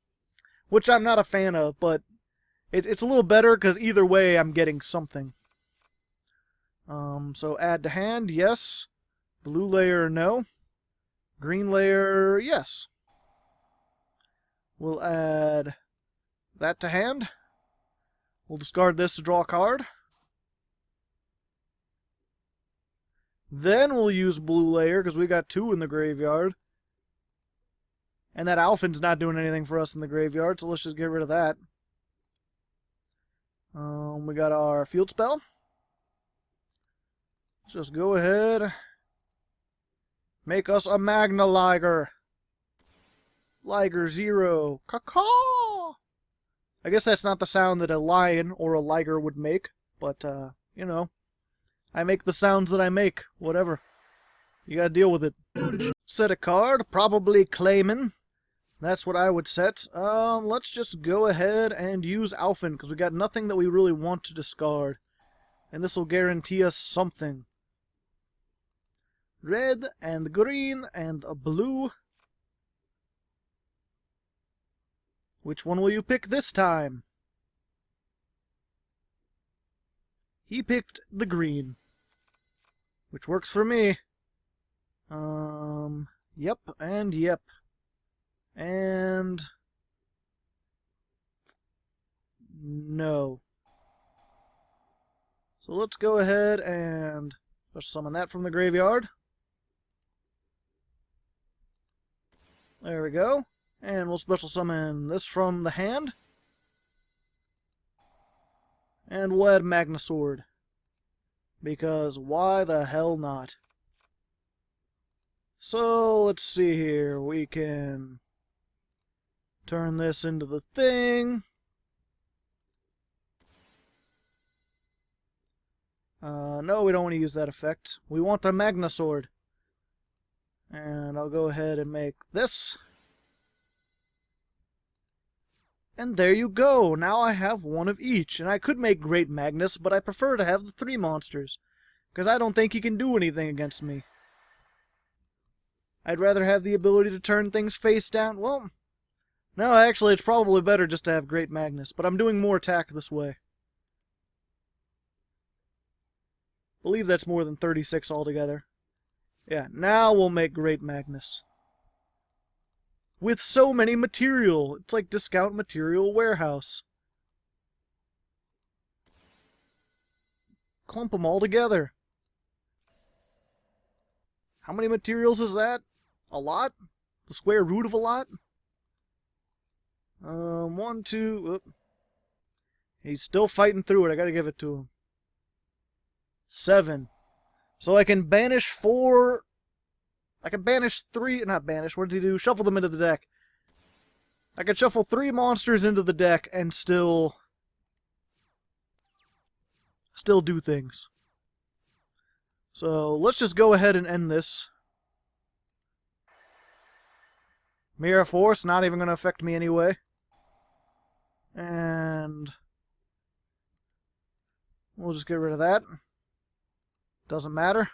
Which I'm not a fan of, but... It's a little better, because either way I'm getting something. So add to hand, yes. Blue layer, no. Green layer, yes. We'll add that to hand. We'll discard this to draw a card. Then we'll use blue layer, because we got 2 in the graveyard. And that Alphin's not doing anything for us in the graveyard, so let's just get rid of that. We got our field spell. Let's just go ahead. Make us a Magna Liger. Liger 0. Caw-caw! I guess that's not the sound that a lion or a liger would make, but, you know. I make the sounds that I make. Whatever. You gotta deal with it. Set a card, probably claiming. That's what I would set. Let's just go ahead and use Alphin, because we got nothing that we really want to discard. And this will guarantee us something. Red and green and blue. Which one will you pick this time? He picked the green, which works for me. Yep, and yep. And no. So let's go ahead and special summon that from the graveyard. There we go. And we'll special summon this from the hand. And we'll add Magnasword. Because why the hell not? So, let's see here. We can turn this into the thing. No, we don't want to use that effect. We want the Magnasword. And I'll go ahead and make this. And there you go. Now I have one of each. And I could make Great Magnus, but I prefer to have the 3 monsters. Because I don't think he can do anything against me. I'd rather have the ability to turn things face down. Well, no, actually, it's probably better just to have Great Magnus. But I'm doing more attack this way. I believe that's more than 36 altogether. Yeah, now we'll make Great Magnus. With so many material. It's like Discount Material Warehouse. Clump them all together. How many materials is that? A lot? The square root of a lot? 1, 2... Oop. He's still fighting through it. I gotta give it to him. 7. So I can banish 4... I can banish 3... Not banish, what does he do? Shuffle them into the deck. I can shuffle 3 monsters into the deck and still do things. So, let's just go ahead and end this. Mirror Force, not even going to affect me anyway. And we'll just get rid of that. Doesn't matter.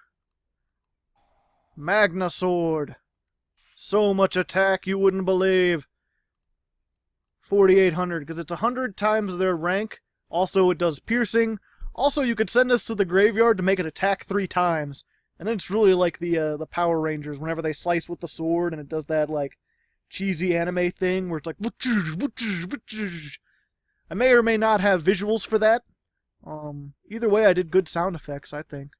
Magnasword. So much attack you wouldn't believe. 4,800, because it's 100 times their rank. Also, it does piercing. Also, you could send this to the graveyard to make it attack 3 times. And then it's really like the Power Rangers, whenever they slice with the sword, and it does that, like, cheesy anime thing, where it's like... I may or may not have visuals for that. Either way, I did good sound effects, I think.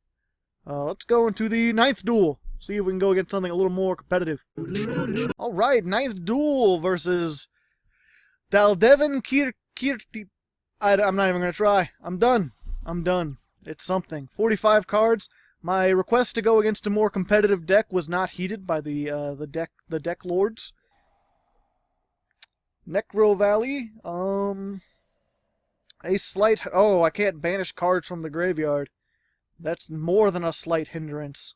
Let's go into the 9th duel. See if we can go against something a little more competitive. Alright, 9th duel versus Daldevan Kirti. I'm not even going to try. I'm done. It's something. 45 cards. My request to go against a more competitive deck was not heeded by the deck lords. Necro Valley. A slight... Oh, I can't banish cards from the graveyard. That's more than a slight hindrance.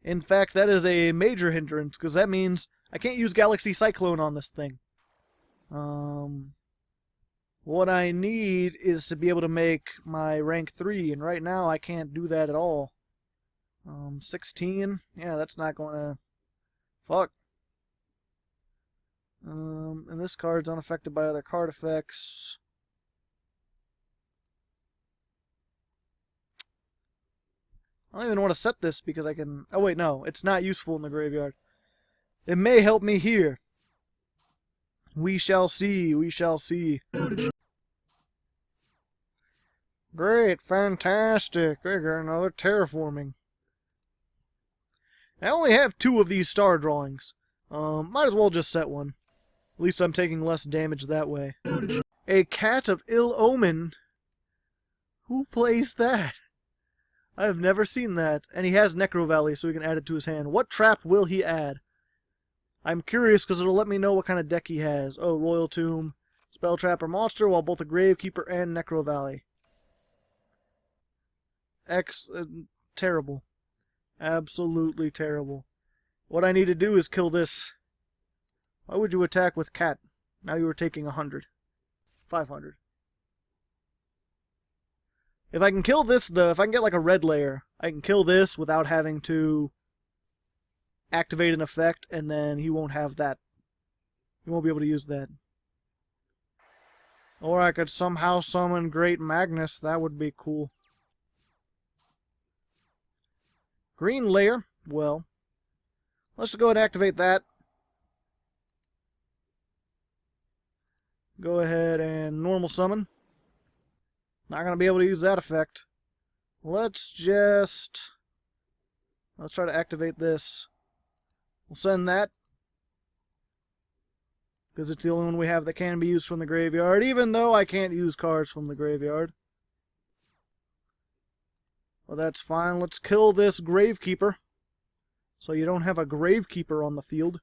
In fact, that is a major hindrance, because that means I can't use Galaxy Cyclone on this thing. What I need is to be able to make my rank 3, and right now I can't do that at all. 16? Yeah, that's not going to... Fuck. And this card's unaffected by other card effects. I don't even want to set this because I can... Oh wait, no. It's not useful in the graveyard. It may help me here. We shall see. We shall see. Great. Fantastic. I got another terraforming. I only have 2 of these star drawings. Might as well just set one. At least I'm taking less damage that way. A Cat of Ill Omen? Who plays that? I have never seen that. And he has Necro Valley, so we can add it to his hand. What trap will he add? I'm curious, because it'll let me know what kind of deck he has. Oh, Royal Tomb, Spell Trap, or Monster, while both a Gravekeeper and Necro Valley. Terrible. Absolutely terrible. What I need to do is kill this. Why would you attack with Cat? Now you are taking 100. 500. If I can kill this, though, if I can get like a red layer, I can kill this without having to activate an effect, and then he won't have that You won't be able to use that. Or I could somehow summon Great Magnus. That would be cool. Green layer. Well, let's go ahead and activate that. Go ahead and normal summon. Not going to be able to use that effect. Let's try to activate this. We'll send that, because it's the only one we have that can be used from the graveyard, even though I can't use cards from the graveyard. Well, that's fine. Let's kill this Gravekeeper, so you don't have a Gravekeeper on the field.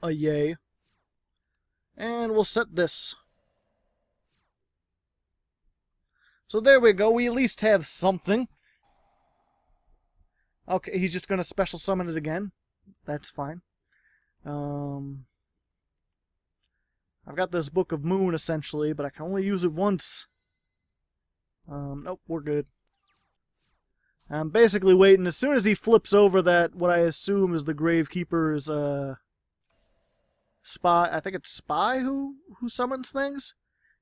Yay. And we'll set this. So there we go. We at least have something. Okay, he's just going to special summon it again. That's fine. I've got this Book of Moon, essentially, but I can only use it once. Nope, we're good. I'm basically waiting. As soon as he flips over that, what I assume is the Gravekeeper's, Spy. I think it's Spy who summons things?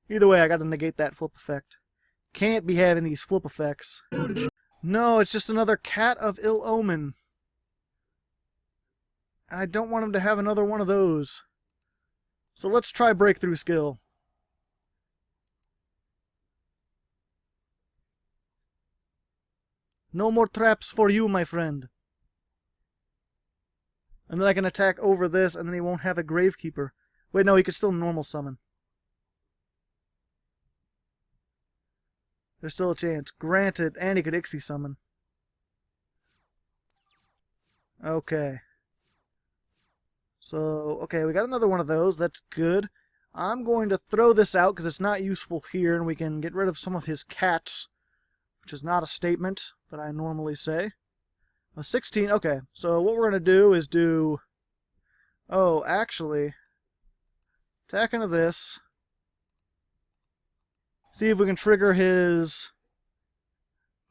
Either way, I gotta negate that flip effect. Can't be having these flip effects. No, it's just another Cat of Ill Omen. I don't want him to have another one of those. So let's try Breakthrough Skill. No more traps for you, my friend. And then I can attack over this, and then he won't have a Gravekeeper. Wait, no, he could still normal summon. There's still a chance. Granted, and he could Ixie summon. Okay. So, okay, we got another one of those. That's good. I'm going to throw this out because it's not useful here, and we can get rid of some of his cats, which is not a statement that I normally say. A 16, okay. So what we're going to do is do... Oh, actually, attack into this. See if we can trigger his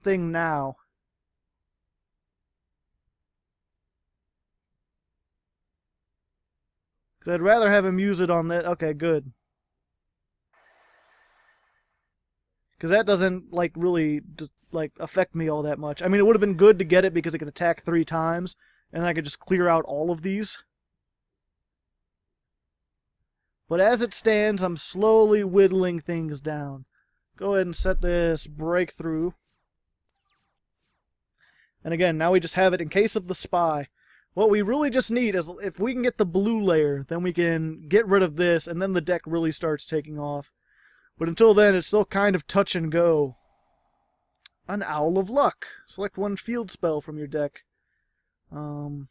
thing now. Because I'd rather have him use it on that. Okay, good. Because that doesn't, like, really, like, affect me all that much. I mean, it would have been good to get it because it can attack 3 times, and I could just clear out all of these. But as it stands, I'm slowly whittling things down. Go ahead and set this Breakthrough. And again, now we just have it in case of the Spy. What we really just need is, if we can get the blue layer, then we can get rid of this, and then the deck really starts taking off. But until then, it's still kind of touch and go. An Owl of Luck. Select one field spell from your deck. Gonna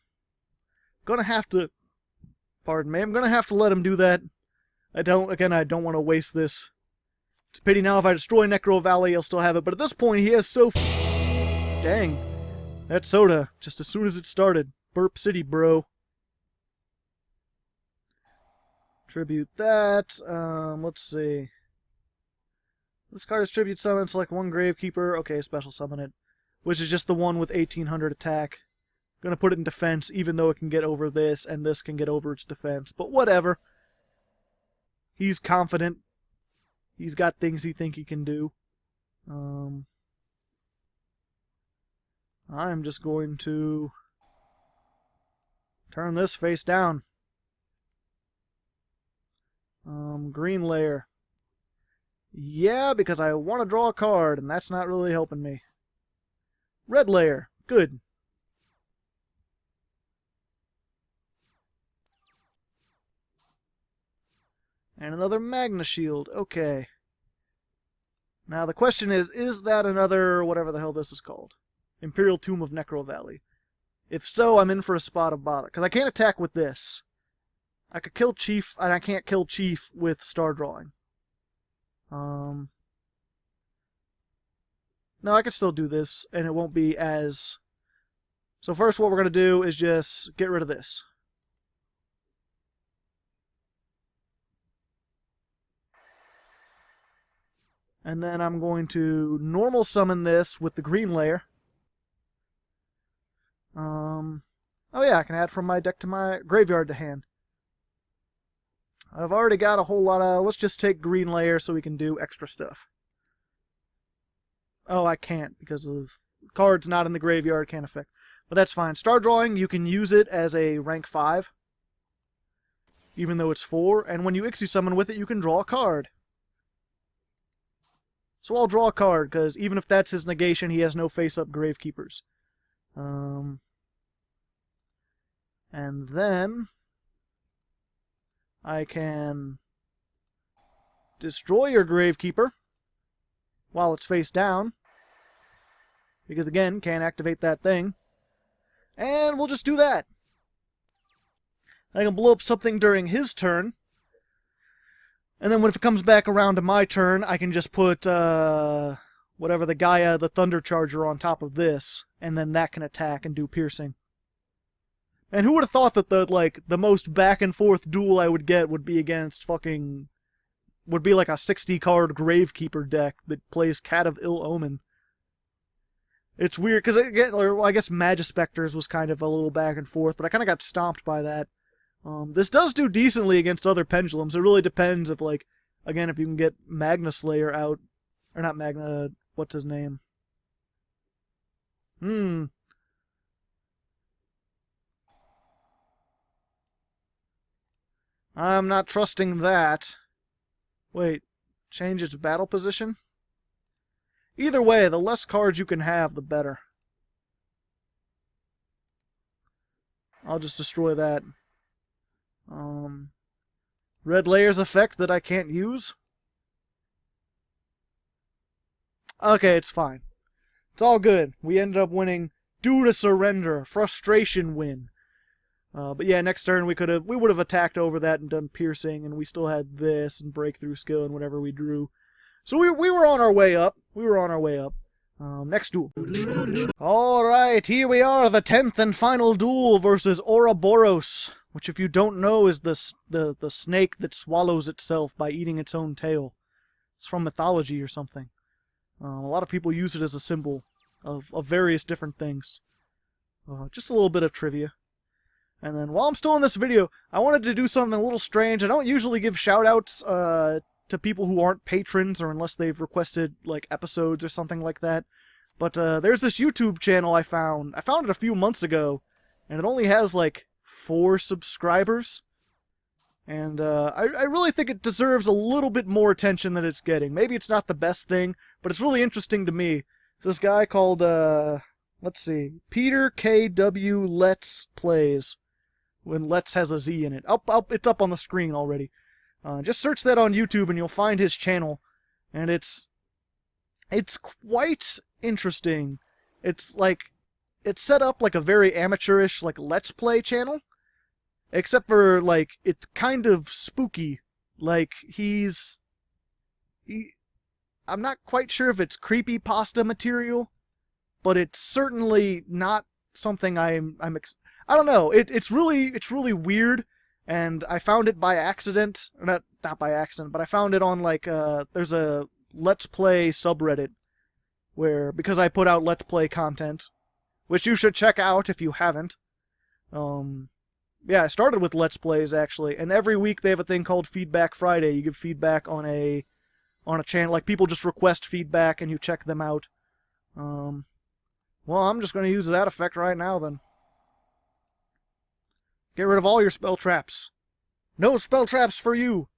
have to... Pardon me, I'm gonna have to let him do that. I don't want to waste this. It's a pity now if I destroy Necro Valley, he'll still have it. But at this point, he has so... Dang. That soda, just as soon as it started. Burp City, bro. Tribute that. Let's see. This card is Tribute Summon, select one Gravekeeper. Okay, special summon it. Which is just the one with 1800 attack. Gonna put it in defense, even though it can get over this, and this can get over its defense. But whatever. He's confident. He's got things he think he can do. I'm just going to turn this face down. Green layer. Yeah, because I want to draw a card, and that's not really helping me. Red layer. Good. And another Magna Shield. Okay. Now the question is that another, whatever the hell this is called? Imperial Tomb of Necro Valley. If so, I'm in for a spot of bother. Because I can't attack with this. I could kill Chief, and I can't kill Chief with Star Drawing. No, I can still do this, and it won't be as... So first what we're going to do is just get rid of this. And then I'm going to normal summon this with the green layer. Oh yeah, I can add from my deck to my graveyard to hand. I've already got a whole lot of... Let's just take green layer so we can do extra stuff. Oh, I can't because of cards not in the graveyard can't affect. But that's fine. Star Drawing, you can use it as a rank 5. Even though it's 4. And when you Ixie summon with it, you can draw a card. So I'll draw a card, because even if that's his negation, he has no face-up Gravekeepers. And then I can destroy your Gravekeeper while it's face down. Because again, can't activate that thing. And we'll just do that. I can blow up something during his turn. And then when it comes back around to my turn, I can just put whatever the Gaia, the Thunder Charger on top of this, and then that can attack and do piercing. And who would have thought that the most back and forth duel I would get would be against would be like a 60-card Gravekeeper deck that plays Cat of Ill Omen. It's weird, because I guess Magispectors was kind of a little back and forth, but I kind of got stomped by that. This does do decently against other pendulums. It really depends if, again, if you can get Magna Slayer out. Or not Magna, what's his name? I'm not trusting that. Wait, change its battle position? Either way, the less cards you can have, the better. I'll just destroy that. Red Layer's effect that I can't use? Okay, it's fine. It's all good. We ended up winning due to surrender. Frustration win. But yeah, next turn we would have attacked over that and done piercing, and we still had this and breakthrough skill and whatever we drew. So we were on our way up. Next duel. Alright, here we are, the 10th and final duel versus Ouroboros, which if you don't know is the snake that swallows itself by eating its own tail. It's from mythology or something. A lot of people use it as a symbol of various different things. Just a little bit of trivia. And then while I'm still in this video, I wanted to do something a little strange. I don't usually give shoutouts to people who aren't patrons, or unless they've requested episodes or something like that. But there's this YouTube channel I found. I found it a few months ago, and it only has 4 subscribers. And I really think it deserves a little bit more attention than it's getting. Maybe it's not the best thing, but it's really interesting to me. This guy called, let's see, Peter KW Let's Plays, when Let's has a Z in it. It's up on the screen already. Just search that on YouTube and you'll find his channel. And it's quite interesting. It's set up like a very amateurish, Let's Play channel. Except for, it's kind of spooky. I'm not quite sure if it's creepypasta material, but it's certainly not something I don't know. It's really weird, and I found it by accident. Or not by accident, but I found it on, there's a Let's Play subreddit, because I put out Let's Play content, which you should check out if you haven't. Yeah, I started with Let's Plays, actually, and every week they have a thing called Feedback Friday. You give feedback on a channel, people just request feedback and you check them out. Well, I'm just going to use that effect right now, then. Get rid of all your spell traps. No spell traps for you!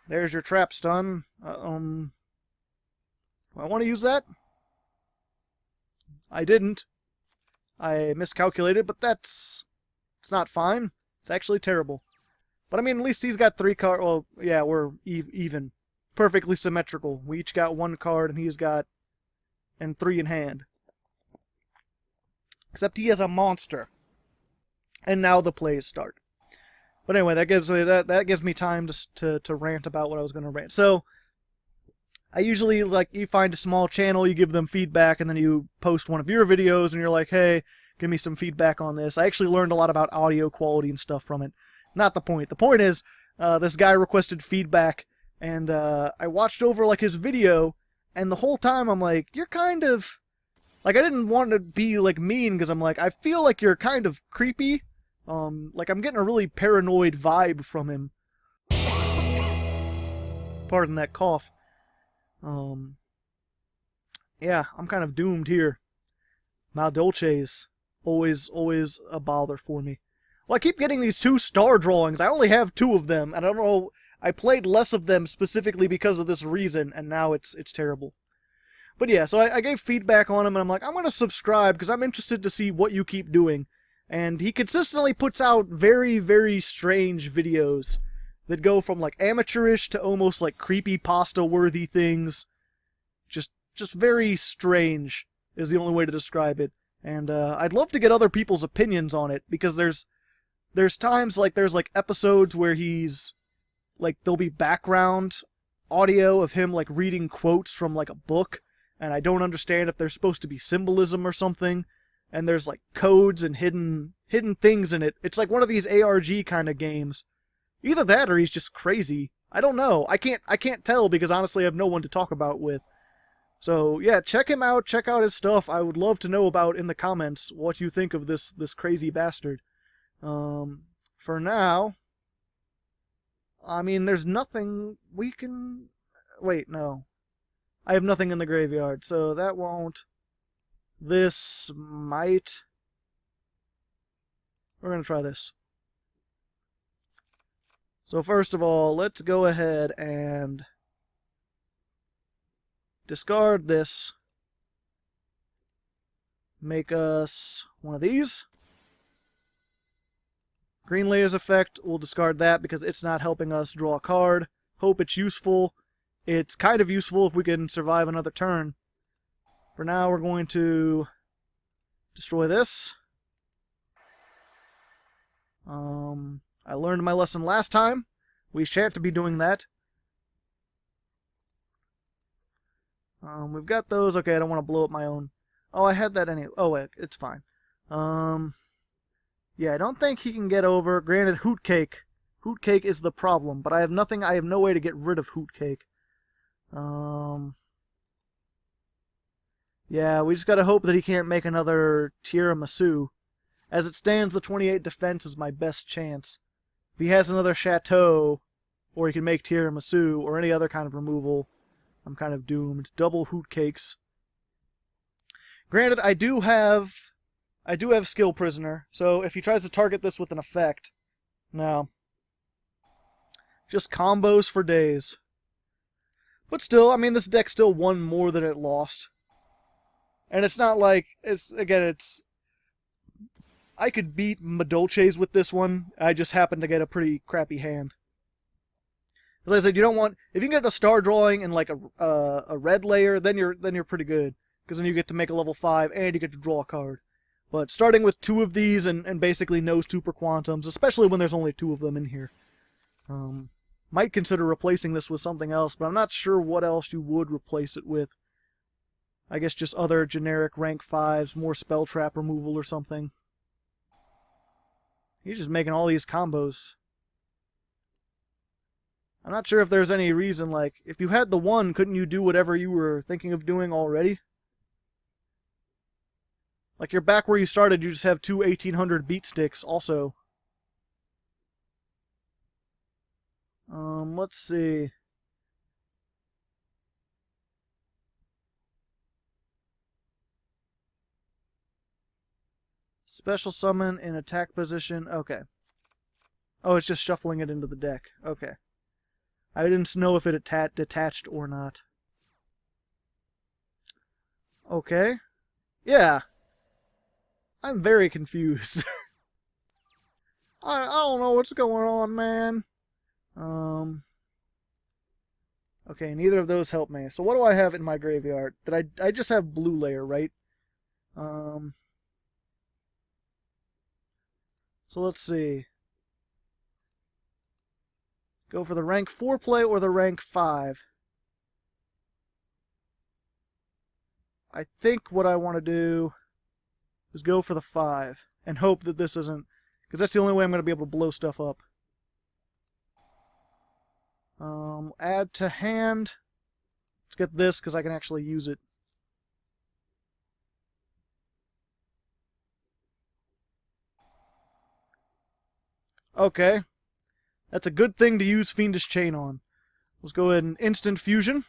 There's your traps done. Do I want to use that? I didn't. I miscalculated, but it's not fine. It's actually terrible. But I mean, at least he's got 3 cards. Well, yeah, we're even. Perfectly symmetrical. We each got 1 card, and he's got 3 in hand. Except he has a monster. And now the plays start. But anyway, that gives me time to rant about what I was going to rant. So, I usually, you find a small channel, you give them feedback, and then you post one of your videos, and you're like, hey, give me some feedback on this. I actually learned a lot about audio quality and stuff from it. Not the point. The point is, this guy requested feedback, and I watched over, his video, and the whole time I'm like, you're kind of Like, I didn't want to be, like, mean, because I'm like, I feel like you're kind of creepy. Like, I'm getting a really paranoid vibe from him. Pardon that cough. Yeah, I'm kind of doomed here. Maldolce's always a bother for me. Well, I keep getting these 2 star drawings. I only have 2 of them, and I don't know. I played less of them specifically because of this reason, and now it's terrible. But yeah, so I gave feedback on him, and I'm like, I'm going to subscribe because I'm interested to see what you keep doing. And he consistently puts out very, very strange videos that go from like amateurish to almost like creepypasta-worthy things. Just very strange is the only way to describe it. And I'd love to get other people's opinions on it, because there's times, like, there's like episodes where he's like, there'll be background audio of him like reading quotes from like a book, and I don't understand if there's supposed to be symbolism or something, and there's like codes and hidden things in it. It's like one of these ARG kind of games. Either that or he's just crazy. I don't know. I can't tell, because honestly I have no one to talk about with. So yeah, check him out, check out his stuff. I would love to know about in the comments what you think of this crazy bastard. For now, I mean, there's nothing we can... Wait, no. I have nothing in the graveyard, so that won't... This might... We're gonna try this. So first of all, let's go ahead and discard this. Make us one of these. Green Layers effect, we'll discard that because it's not helping us draw a card. Hope it's useful. It's kind of useful if we can survive another turn. For now, we're going to destroy this. I learned my lesson last time. We shan't be doing that. We've got those. Okay, I don't want to blow up my own. Oh, I had that anyway. Oh, wait, it's fine. Yeah, I don't think he can get over. Granted, Hootcake. Hootcake is the problem, but I have nothing. I have no way to get rid of Hootcake. Yeah, we just gotta hope that he can't make another tiramisu. As it stands, the 28 defense is my best chance. If he has another chateau, or he can make tiramisu, or any other kind of removal, I'm kind of doomed. Double Hootcakes. Granted, I do have Skill Prisoner, so if he tries to target this with an effect, no. Just combos for days. But still, I mean, this deck still won more than it lost. And it's not like, I could beat Madolche's with this one. I just happen to get a pretty crappy hand. As I said, you don't want, if you can get a star drawing and like a red layer, then you're pretty good, because then you get to make a level 5 and you get to draw a card. But starting with 2 of these and basically no super quantums, especially when there's only 2 of them in here, might consider replacing this with something else, but I'm not sure what else you would replace it with. I guess just other generic rank 5s, more spell trap removal or something. He's just making all these combos. I'm not sure if there's any reason, like, if you had the 1, couldn't you do whatever you were thinking of doing already? Like, you're back where you started, you just have 2 1800 beat sticks also. Let's see. Special summon in attack position. Okay. Oh, it's just shuffling it into the deck. Okay. I didn't know if it detached or not. Okay. Yeah. I'm very confused. I don't know what's going on, man. Okay, neither of those help me. So what do I have in my graveyard? I just have blue layer, right? So let's see. Go for the rank 4 play or the rank 5. I think what I want to do is go for the 5 and hope that this isn't, because that's the only way I'm going to be able to blow stuff up. Add to hand. Let's get this because I can actually use it. Okay. That's a good thing to use Fiendish Chain on. Let's go ahead and instant fusion.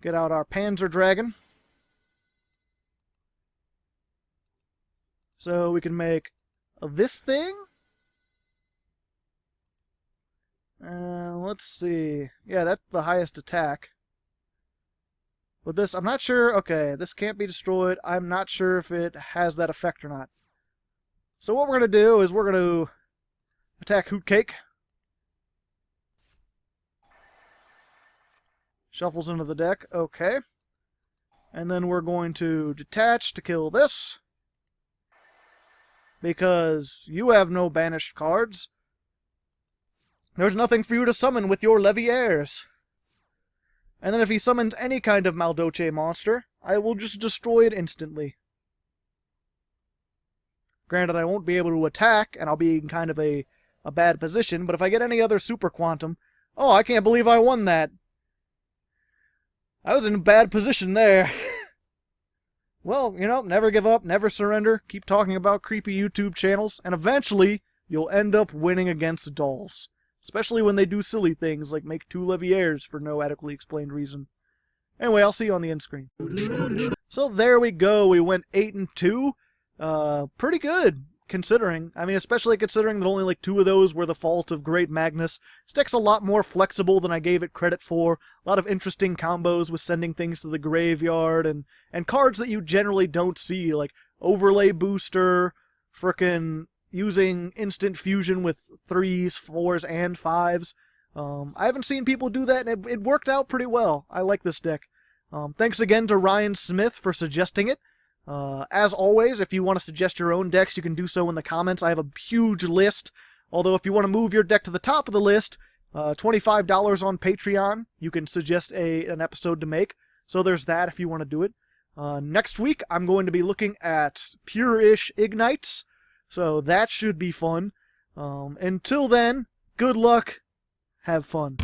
Get out our Panzer Dragon. So we can make this thing. Let's see. Yeah, that's the highest attack. With this, I'm not sure. Okay, this can't be destroyed. I'm not sure if it has that effect or not. So what we're going to do is we're going to attack Hootcake. Shuffles into the deck. Okay. And then we're going to detach to kill this. Because you have no banished cards. There's nothing for you to summon with your Leviaires. And then if he summons any kind of Maldoce monster, I will just destroy it instantly. Granted, I won't be able to attack, and I'll be in kind of a bad position, but if I get any other Super Quantum... Oh, I can't believe I won that! I was in a bad position there. Well, you know, never give up, never surrender, keep talking about creepy YouTube channels, and eventually, you'll end up winning against dolls. Especially when they do silly things like make 2 Leviaires for no adequately explained reason. Anyway, I'll see you on the end screen. So there we go, we went 8-2. Pretty good, considering. I mean, especially considering that only like 2 of those were the fault of Great Magnus. This deck's a lot more flexible than I gave it credit for. A lot of interesting combos with sending things to the graveyard, and cards that you generally don't see, like Overlay Booster, frickin' using instant fusion with 3s, 4s, and 5s. I haven't seen people do that, and it worked out pretty well. I like this deck. Thanks again to Ryan Smith for suggesting it. As always, if you want to suggest your own decks, you can do so in the comments. I have a huge list, although if you want to move your deck to the top of the list, $25 on Patreon, you can suggest an episode to make. So there's that if you want to do it. Next week, I'm going to be looking at Pure-ish Ignites, so that should be fun. Until then, good luck, have fun.